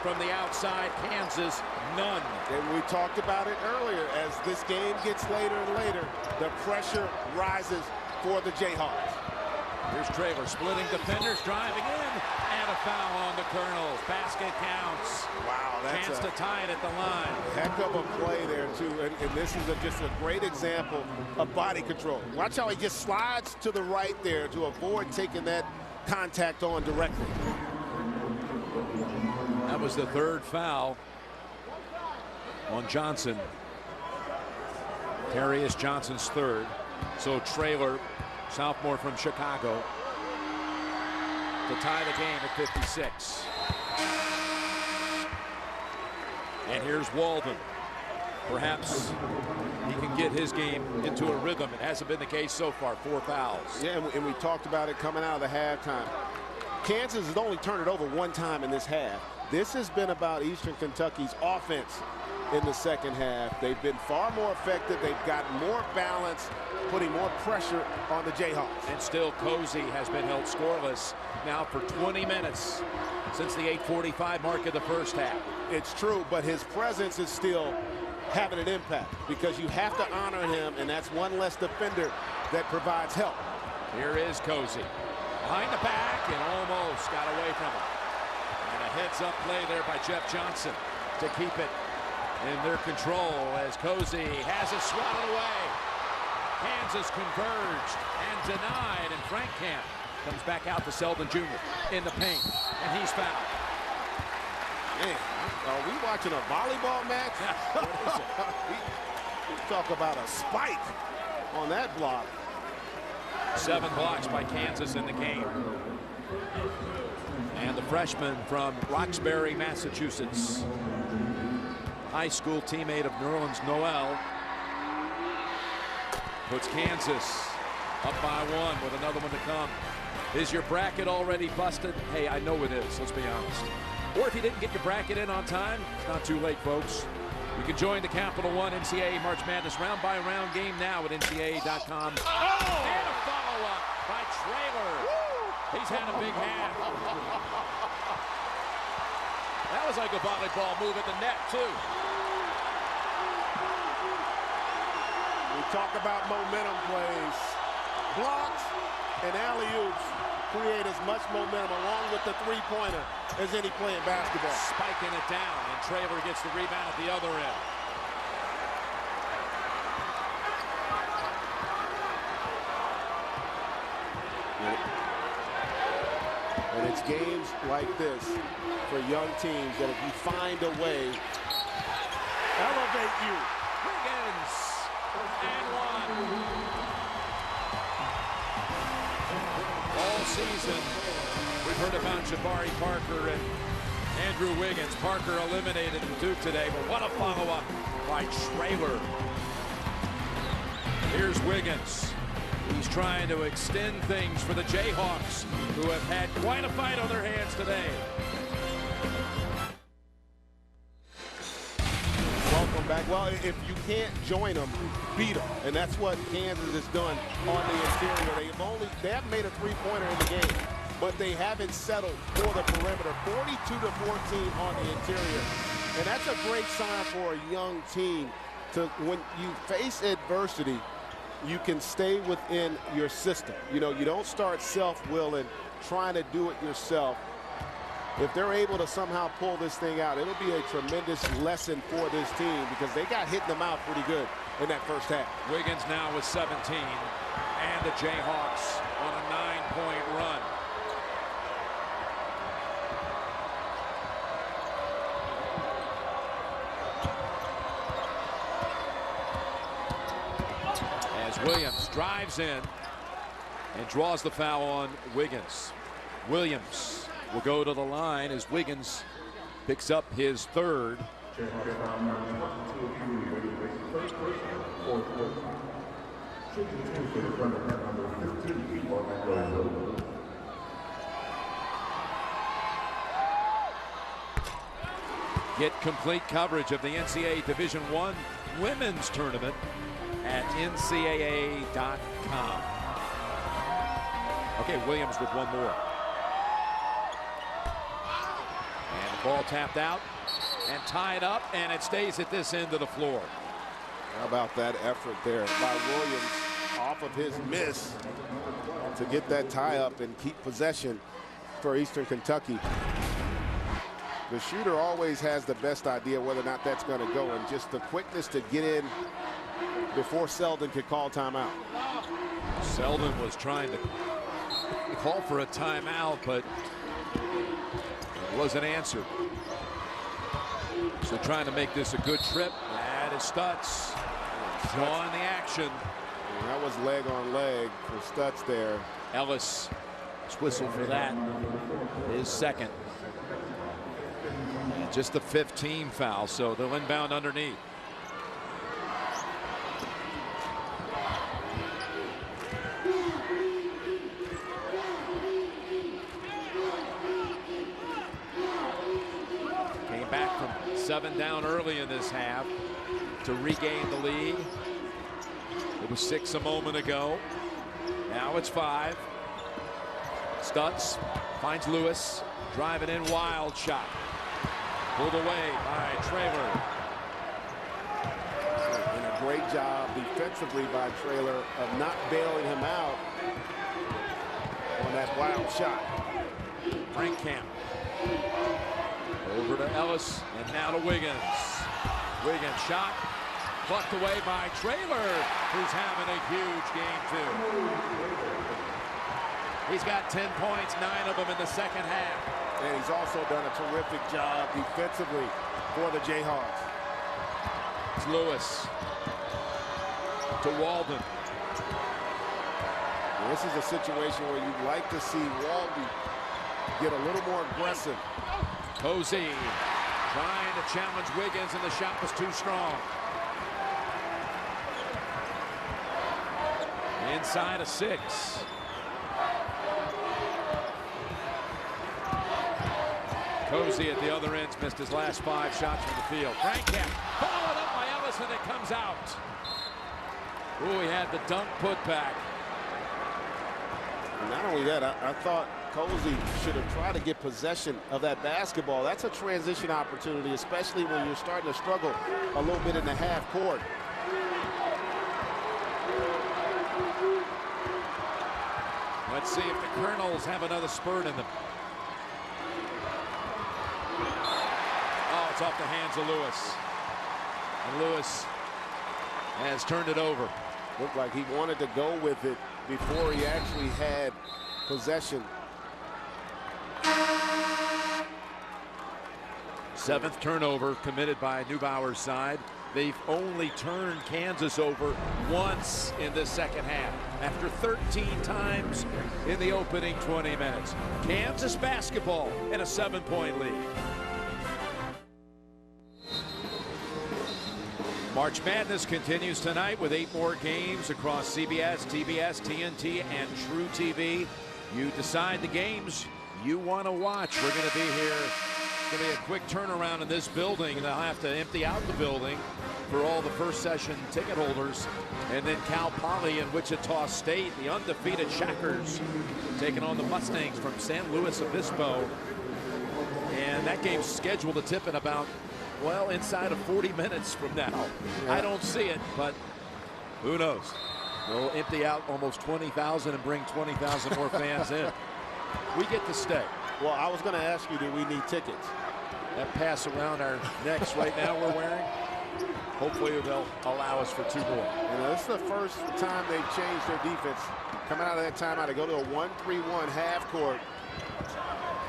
from the outside. Kansas, none. And we talked about it earlier. As this game gets later and later, the pressure rises for the Jayhawks. Here's Traylor splitting defenders, driving in, and a foul on the Colonels. Basket counts. Wow, that's chance to tie it at the line. Heck of a play there, too. And this is just a great example of body control. Watch how he just slides to the right there to avoid taking that contact on directly. That was the third foul on Johnson. Terrius Johnson's third. So Traylor, sophomore from Chicago, to tie the game at 56. And here's Walden. Perhaps he can get his game into a rhythm. It hasn't been the case so far. 4 fouls. Yeah, and we talked about it coming out of the halftime. Kansas has only turned it over one time in this half. This has been about Eastern Kentucky's offense in the second half. They've been far more effective. They've got more balance, putting more pressure on the Jayhawks. And still Cozy has been held scoreless now for 20 minutes since the 8:45 mark of the first half. It's true, but his presence is still having an impact because you have to honor him, and that's one less defender that provides help. Here is Cozy. Behind the back and almost got away from him. And a heads-up play there by Jeff Johnson to keep it in their control as Cozy has it swatted away. Kansas converged and denied, and Frank Camp comes back out to Selden Jr. in the paint, and he's fouled. Man, are we watching a volleyball match? we talk about a spike on that block. 7 blocks by Kansas in the game. And the freshman from Roxbury, Massachusetts, high school teammate of Nerlens Noel, puts Kansas up by 1 with another one to come. Is your bracket already busted? Hey, I know it is, let's be honest. Or if you didn't get your bracket in on time, it's not too late, folks. You can join the Capital One NCAA March Madness round-by-round game now at NCAA.com. Oh! And a follow-up by Traylor. He's had a big hand. That was like a volleyball move at the net, too. We talk about momentum plays. Blocks and alley-oops create as much momentum along with the three-pointer as any play in basketball. Spiking it down, and Traylor gets the rebound at the other end. And it's games like this for young teams that if you find a way, elevate you. Wiggins, and 1. All season, we've heard about Jabari Parker and Andrew Wiggins. Parker eliminated in Duke today, but what a follow-up by Traylor. Here's Wiggins. He's trying to extend things for the Jayhawks, who have had quite a fight on their hands today. Welcome back. Well, if you can't join them, beat them. And that's what Kansas has done on the interior. They haven't made a three-pointer in the game, but they haven't settled for the perimeter. 42-14 on the interior. And that's a great sign for a young team to, when you face adversity, you can stay within your system. You know, you don't start self-willing, trying to do it yourself. If they're able to somehow pull this thing out, it'll be a tremendous lesson for this team because they got hitting them out pretty good in that first half. Wiggins now with 17, and the Jayhawks on a 9-point run. As Williams drives in and draws the foul on Wiggins. Williams will go to the line as Wiggins picks up his 3rd. Get complete coverage of the NCAA Division I Women's Tournament at NCAA.com. Okay, Williams with one more. And the ball tapped out and tied up, and it stays at this end of the floor. How about that effort there by Williams off of his miss to get that tie up and keep possession for Eastern Kentucky. The shooter always has the best idea whether or not that's going to go, and just the quickness to get in before Selden could call timeout. Selden was trying to call for a timeout, but it wasn't answered. So trying to make this a good trip. That is Stutz drawing the action. And that was leg on leg for Stutz there. Ellis whistled for that. His 2nd. And just the 5th team foul, so they'll inbound underneath. Came back from 7 down early in this half to regain the lead. It was 6 a moment ago. Now it's 5. Stutz finds Lewis, driving in, wild shot. Pulled away by Traylor. And a great job defensively by Traylor of not bailing him out on that wild shot. Frank Camp. Over to Ellis, and now to Wiggins. Wiggins shot, plucked away by Traylor, who's having a huge game too. He's got 10 points, 9 of them in the second half. And he's also done a terrific job defensively for the Jayhawks. It's Lewis to Walden. And this is a situation where you'd like to see Walden get a little more aggressive. Cozy trying to challenge Wiggins, and the shot was too strong. Inside a 6. Cozy at the other end missed his last 5 shots from the field. Frankamp followed up by Ellis, and it comes out. Ooh, he had the dunk put back. And not only that, I thought Cozy should have tried to get possession of that basketball. That's a transition opportunity, especially when you're starting to struggle a little bit in the half court. Let's see if the Colonels have another spurt in them. Oh, it's off the hands of Lewis. And Lewis has turned it over. Looked like he wanted to go with it before he actually had possession. 7th turnover committed by Neubauer's side. They've only turned Kansas over once in the second half, after 13 times in the opening 20 minutes. Kansas basketball in a 7-point lead. March Madness continues tonight with 8 more games across CBS, TBS, TNT, and True TV. You decide the games you want to watch. We're going to be here. It's going to be a quick turnaround in this building. They'll have to empty out the building for all the first session ticket holders. And then Cal Poly and Wichita State, the undefeated Shackers, taking on the Mustangs from San Luis Obispo. And that game's scheduled to tip in about, well, inside of 40 minutes from now. Yeah. I don't see it, but who knows? We'll empty out almost 20,000 and bring 20,000 more fans in. We get to stay. Well, I was going to ask you, do we need tickets? That pass around our necks right now we're wearing, hopefully they'll allow us for 2 more. You know, this is the first time they've changed their defense. Coming out of that timeout, they go to a 1-3-1 half court.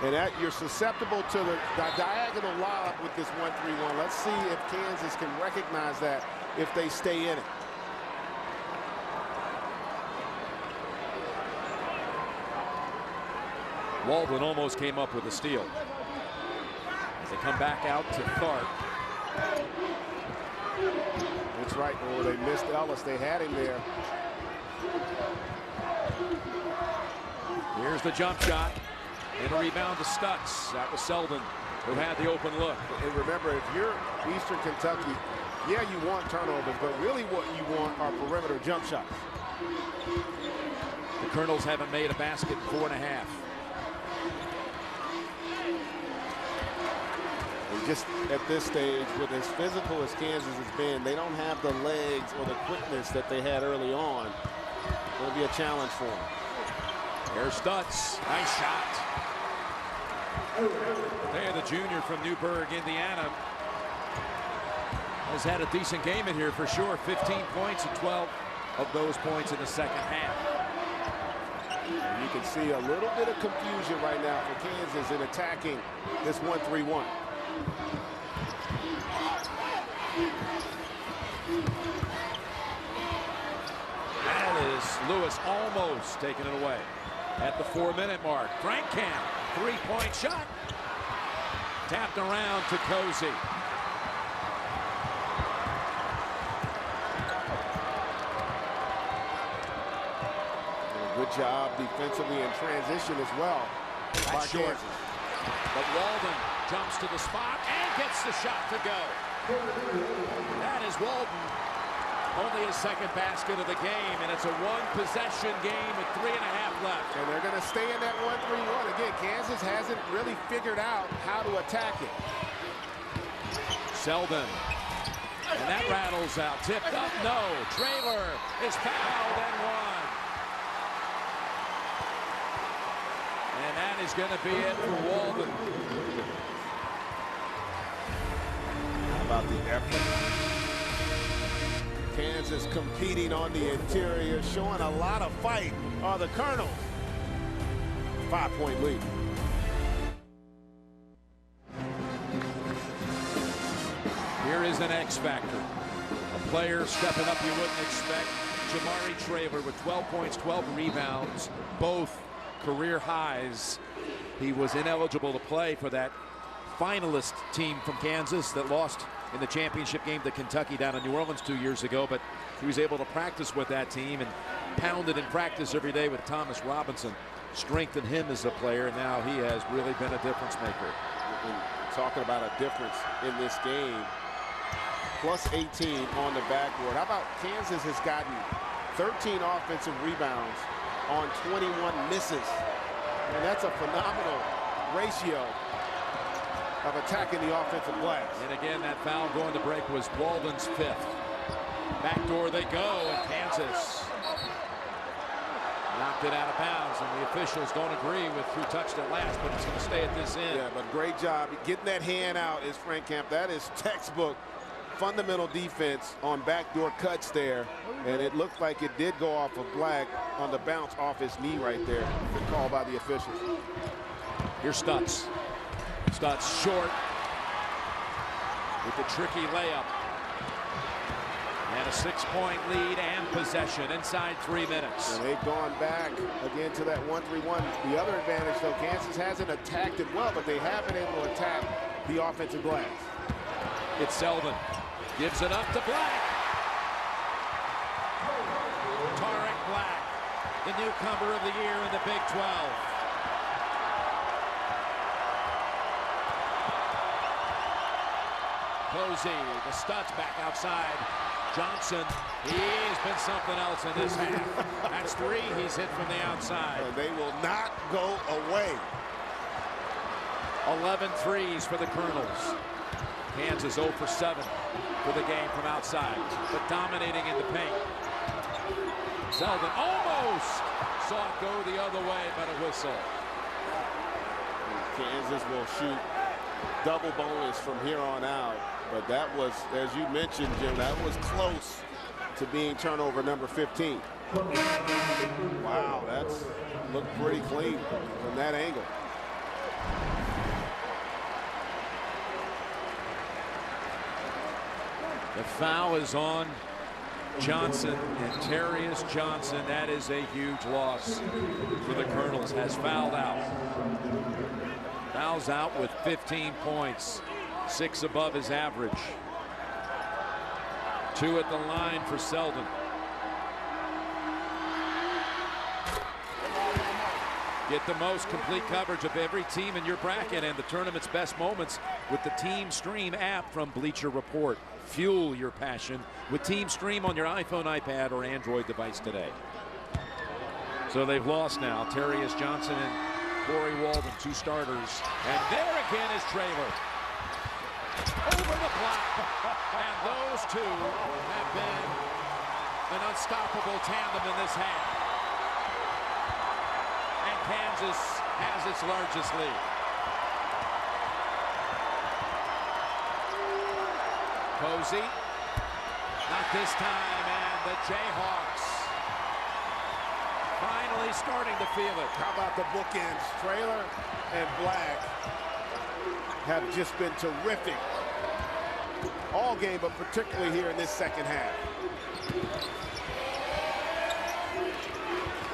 And that you're susceptible to the diagonal lob with this 1-3-1. Let's see if Kansas can recognize that if they stay in it. Walden almost came up with a steal. As they come back out to Tharp. That's right. Oh, they missed Ellis. They had him there. Here's the jump shot. And a rebound to Stutz. That was Selden who had the open look. And remember, if you're Eastern Kentucky, yeah, you want turnovers, but really what you want are perimeter jump shots. The Colonels haven't made a basket in 4.5. Just at this stage, with as physical as Kansas has been, they don't have the legs or the quickness that they had early on. It'll be a challenge for them. Here's Stutz. Nice shot. There, the junior from Newburgh, Indiana, has had a decent game in here for sure. 15 points and 12 of those points in the second half. And you can see a little bit of confusion right now for Kansas in attacking this 1-3-1. That is Lewis almost taking it away at the 4-minute mark. Frankamp, 3-point shot. Tapped around to Cozy. Good job defensively in transition as well. That's short. But Walden jumps to the spot and gets the shot to go. That is Walden. Only his second basket of the game, and it's a 1-possession game with 3.5 left. And they're going to stay in that 1-3-1. Again, Kansas hasn't really figured out how to attack it. Selden. And that rattles out. Tipped up, no. Traylor is fouled and one. And that is going to be it for Walden. How about the effort? Kansas competing on the interior, showing a lot of fight are the Colonels. 5-point lead. Here is an X factor. A player stepping up you wouldn't expect. Jamari Traylor with 12 points, 12 rebounds, both career highs. He was ineligible to play for that finalist team from Kansas that lost in the championship game to Kentucky down in New Orleans 2 years ago, but he was able to practice with that team and pounded in practice every day with Thomas Robinson. Strengthened him as a player, and now he has really been a difference maker. And talking about a difference in this game, plus 18 on the backboard. How about Kansas has gotten 13 offensive rebounds on 21 misses. And that's a phenomenal ratio of attacking the offensive glass. And again, that foul going to break was Walden's 5th. Backdoor they go, and Kansas knocked it out of bounds, and the officials don't agree with who touched it last, but it's going to stay at this end. Yeah, but great job getting that hand out is Frank Camp. That is textbook fundamental defense on backdoor cuts there, and it looked like it did go off of Black on the bounce off his knee right there. Good call by the officials. Here's Stutz. Stutz short with the tricky layup. And a 6-point lead and possession inside 3 minutes. And they've gone back again to that 1-3-1. The other advantage, though, Kansas hasn't attacked it well, but they have been able to attack the offensive glass. It's Selden. Gives it up to Black. Tarek Black, the newcomer of the year in the Big 12. Posey, the Stutz back outside. Johnson, he's been something else in this half. That's 3 he's hit from the outside. And they will not go away. 11 threes for the Colonels. Kansas 0 for 7 for the game from outside, but dominating in the paint. Selden almost saw it go the other way, but a whistle. Kansas will shoot double bonus from here on out. But that was, as you mentioned, Jim, that was close to being turnover number 15. Wow, that's looked pretty clean from that angle. The foul is on Johnson, and Terrius Johnson, that is a huge loss for the Colonels, has fouled out. Fouls out with 15 points. 6 above his average. 2 at the line for Selden. Get the most complete coverage of every team in your bracket and the tournament's best moments with the Team Stream app from Bleacher Report. Fuel your passion with Team Stream on your iPhone, iPad, or Android device today. So they've lost now. Terrius Johnson and Corey Walden, 2 starters. And there again is Traylor. Over the block. And those 2 have been an unstoppable tandem in this half. And Kansas has its largest lead. Posey. Not this time, and the Jayhawks finally starting to feel it. How about the bookends? Traylor and Black have just been terrific all game, but particularly here in this second half.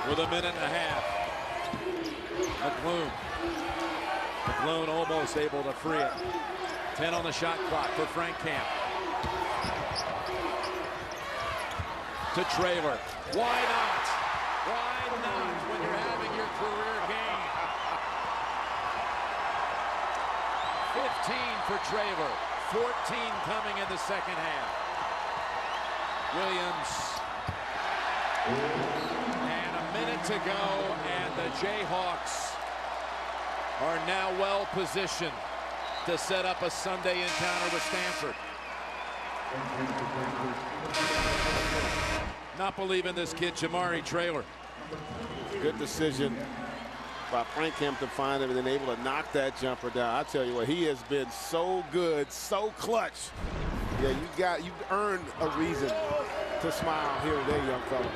With a minute and a half. McClune almost able to free it. 10 on the shot clock for Frank Camp. To Traylor. Why not? Why not when you're having your career game? 15 for Traylor. 14 coming in the second half. Williams. And a minute to go, and the Jayhawks are now well positioned to set up a Sunday encounter with Stanford. Not believing this kid, Jamari Traylor. Good decision by Frank Camp to find him and then able to knock that jumper down. I tell you what, he has been so good, so clutch. Yeah, you've earned a reason to smile here today, young fella.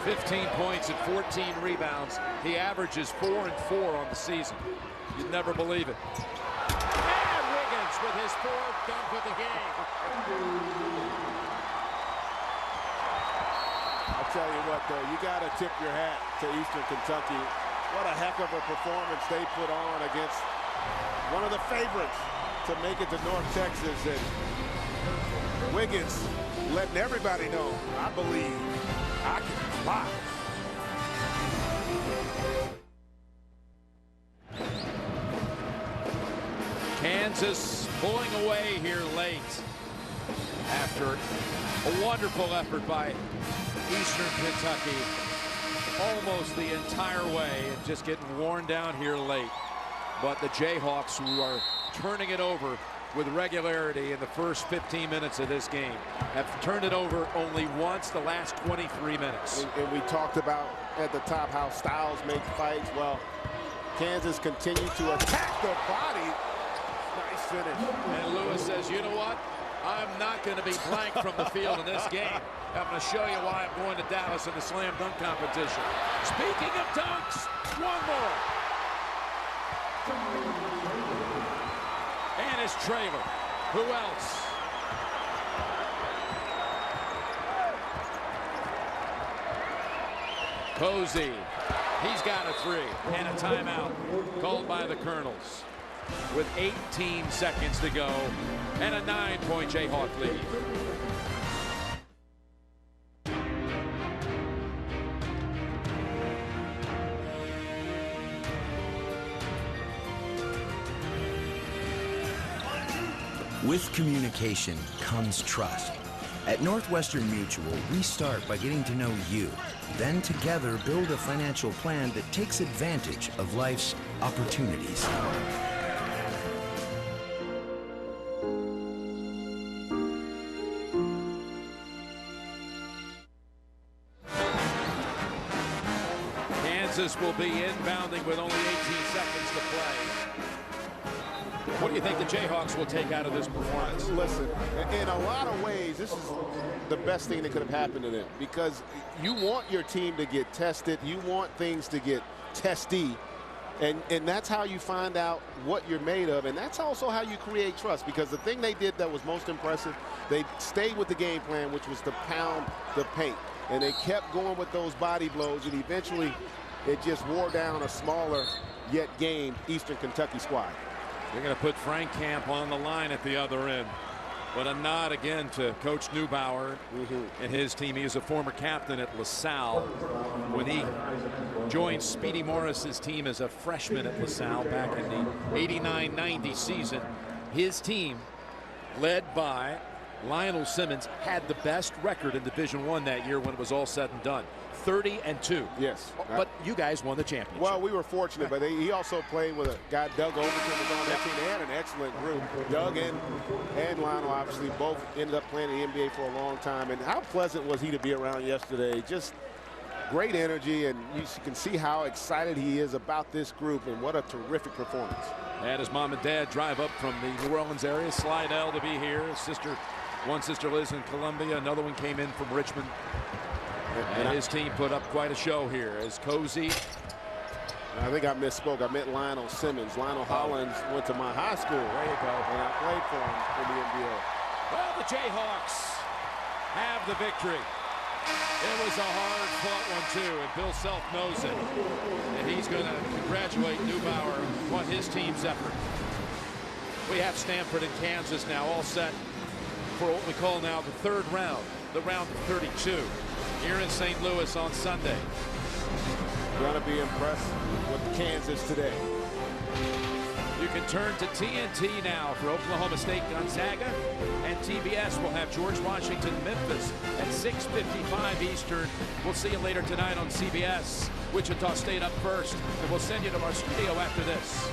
15 points and 14 rebounds. He averages 4 and 4 on the season. You'd never believe it. And Wiggins with his 4th dunk of the game. tell you what, though, you got to tip your hat to Eastern Kentucky. What a heck of a performance they put on against one of the favorites to make it to North Texas. And Wiggins letting everybody know, I believe I can fly. Kansas pulling away here late after a wonderful effort by Eastern Kentucky almost the entire way and just getting worn down here late. But the Jayhawks, who are turning it over with regularity in the first 15 minutes of this game, have turned it over only once the last 23 minutes. And we talked about at the top how styles make fights. Well, Kansas continued to attack the body. Nice finish. And Lewis says, you know what? I'm not going to be blank from the field in this game. I'm going to show you why I'm going to Dallas in the slam dunk competition. Speaking of dunks, one more. And his trailer. Who else? Cozy. He's got a three. And a timeout called by the Colonels with 18 seconds to go and a 9-point Jayhawk lead. With communication comes trust. At Northwestern Mutual, we start by getting to know you, then together build a financial plan that takes advantage of life's opportunities. Kansas will be inbounding with only 18 seconds to play. What do you think the Jayhawks will take out of this performance? Listen, in a lot of ways, this is the best thing that could have happened to them, because you want your team to get tested. You want things to get testy. And that's how you find out what you're made of. And that's also how you create trust, because the thing they did that was most impressive, they stayed with the game plan, which was to pound the paint. And they kept going with those body blows, and eventually it just wore down a smaller yet game Eastern Kentucky squad. They're going to put Frank Camp on the line at the other end. But a nod again to Coach Neubauer and his team. He is a former captain at LaSalle when he joined Speedy Morris's team as a freshman at LaSalle back in the 89-90 season. His team, led by Lionel Simmons, had the best record in Division I that year when it was all said and done. 30-2. Yes. But you guys won the championship. Well, we were fortunate, but he also played with a guy, Doug Overton, was on that team. They had an excellent group. Doug and Lionel obviously both ended up playing in the NBA for a long time. And how pleasant was he to be around yesterday? Just great energy, and you can see how excited he is about this group, and what a terrific performance. And his mom and dad drive up from the New Orleans area. Slidell to be here. One sister lives in Columbia. Another one came in from Richmond. And his team put up quite a show here as Cozy. I think I misspoke. I meant Lionel Simmons. Lionel Hollins went to my high school. There you go. And I played for him in the NBA. Well, the Jayhawks have the victory. It was a hard-fought one, too, and Bill Self knows it. And he's going to congratulate Neubauer on his team's effort. We have Stanford and Kansas now all set for what we call now the third round, the round of 32. Here in St. Louis on Sunday. Going to be impressed with Kansas today. You can turn to TNT now for Oklahoma State Gonzaga, and TBS will have George Washington Memphis at 6:55 Eastern. We'll see you later tonight on CBS. Wichita State up first, and we'll send you to our studio after this.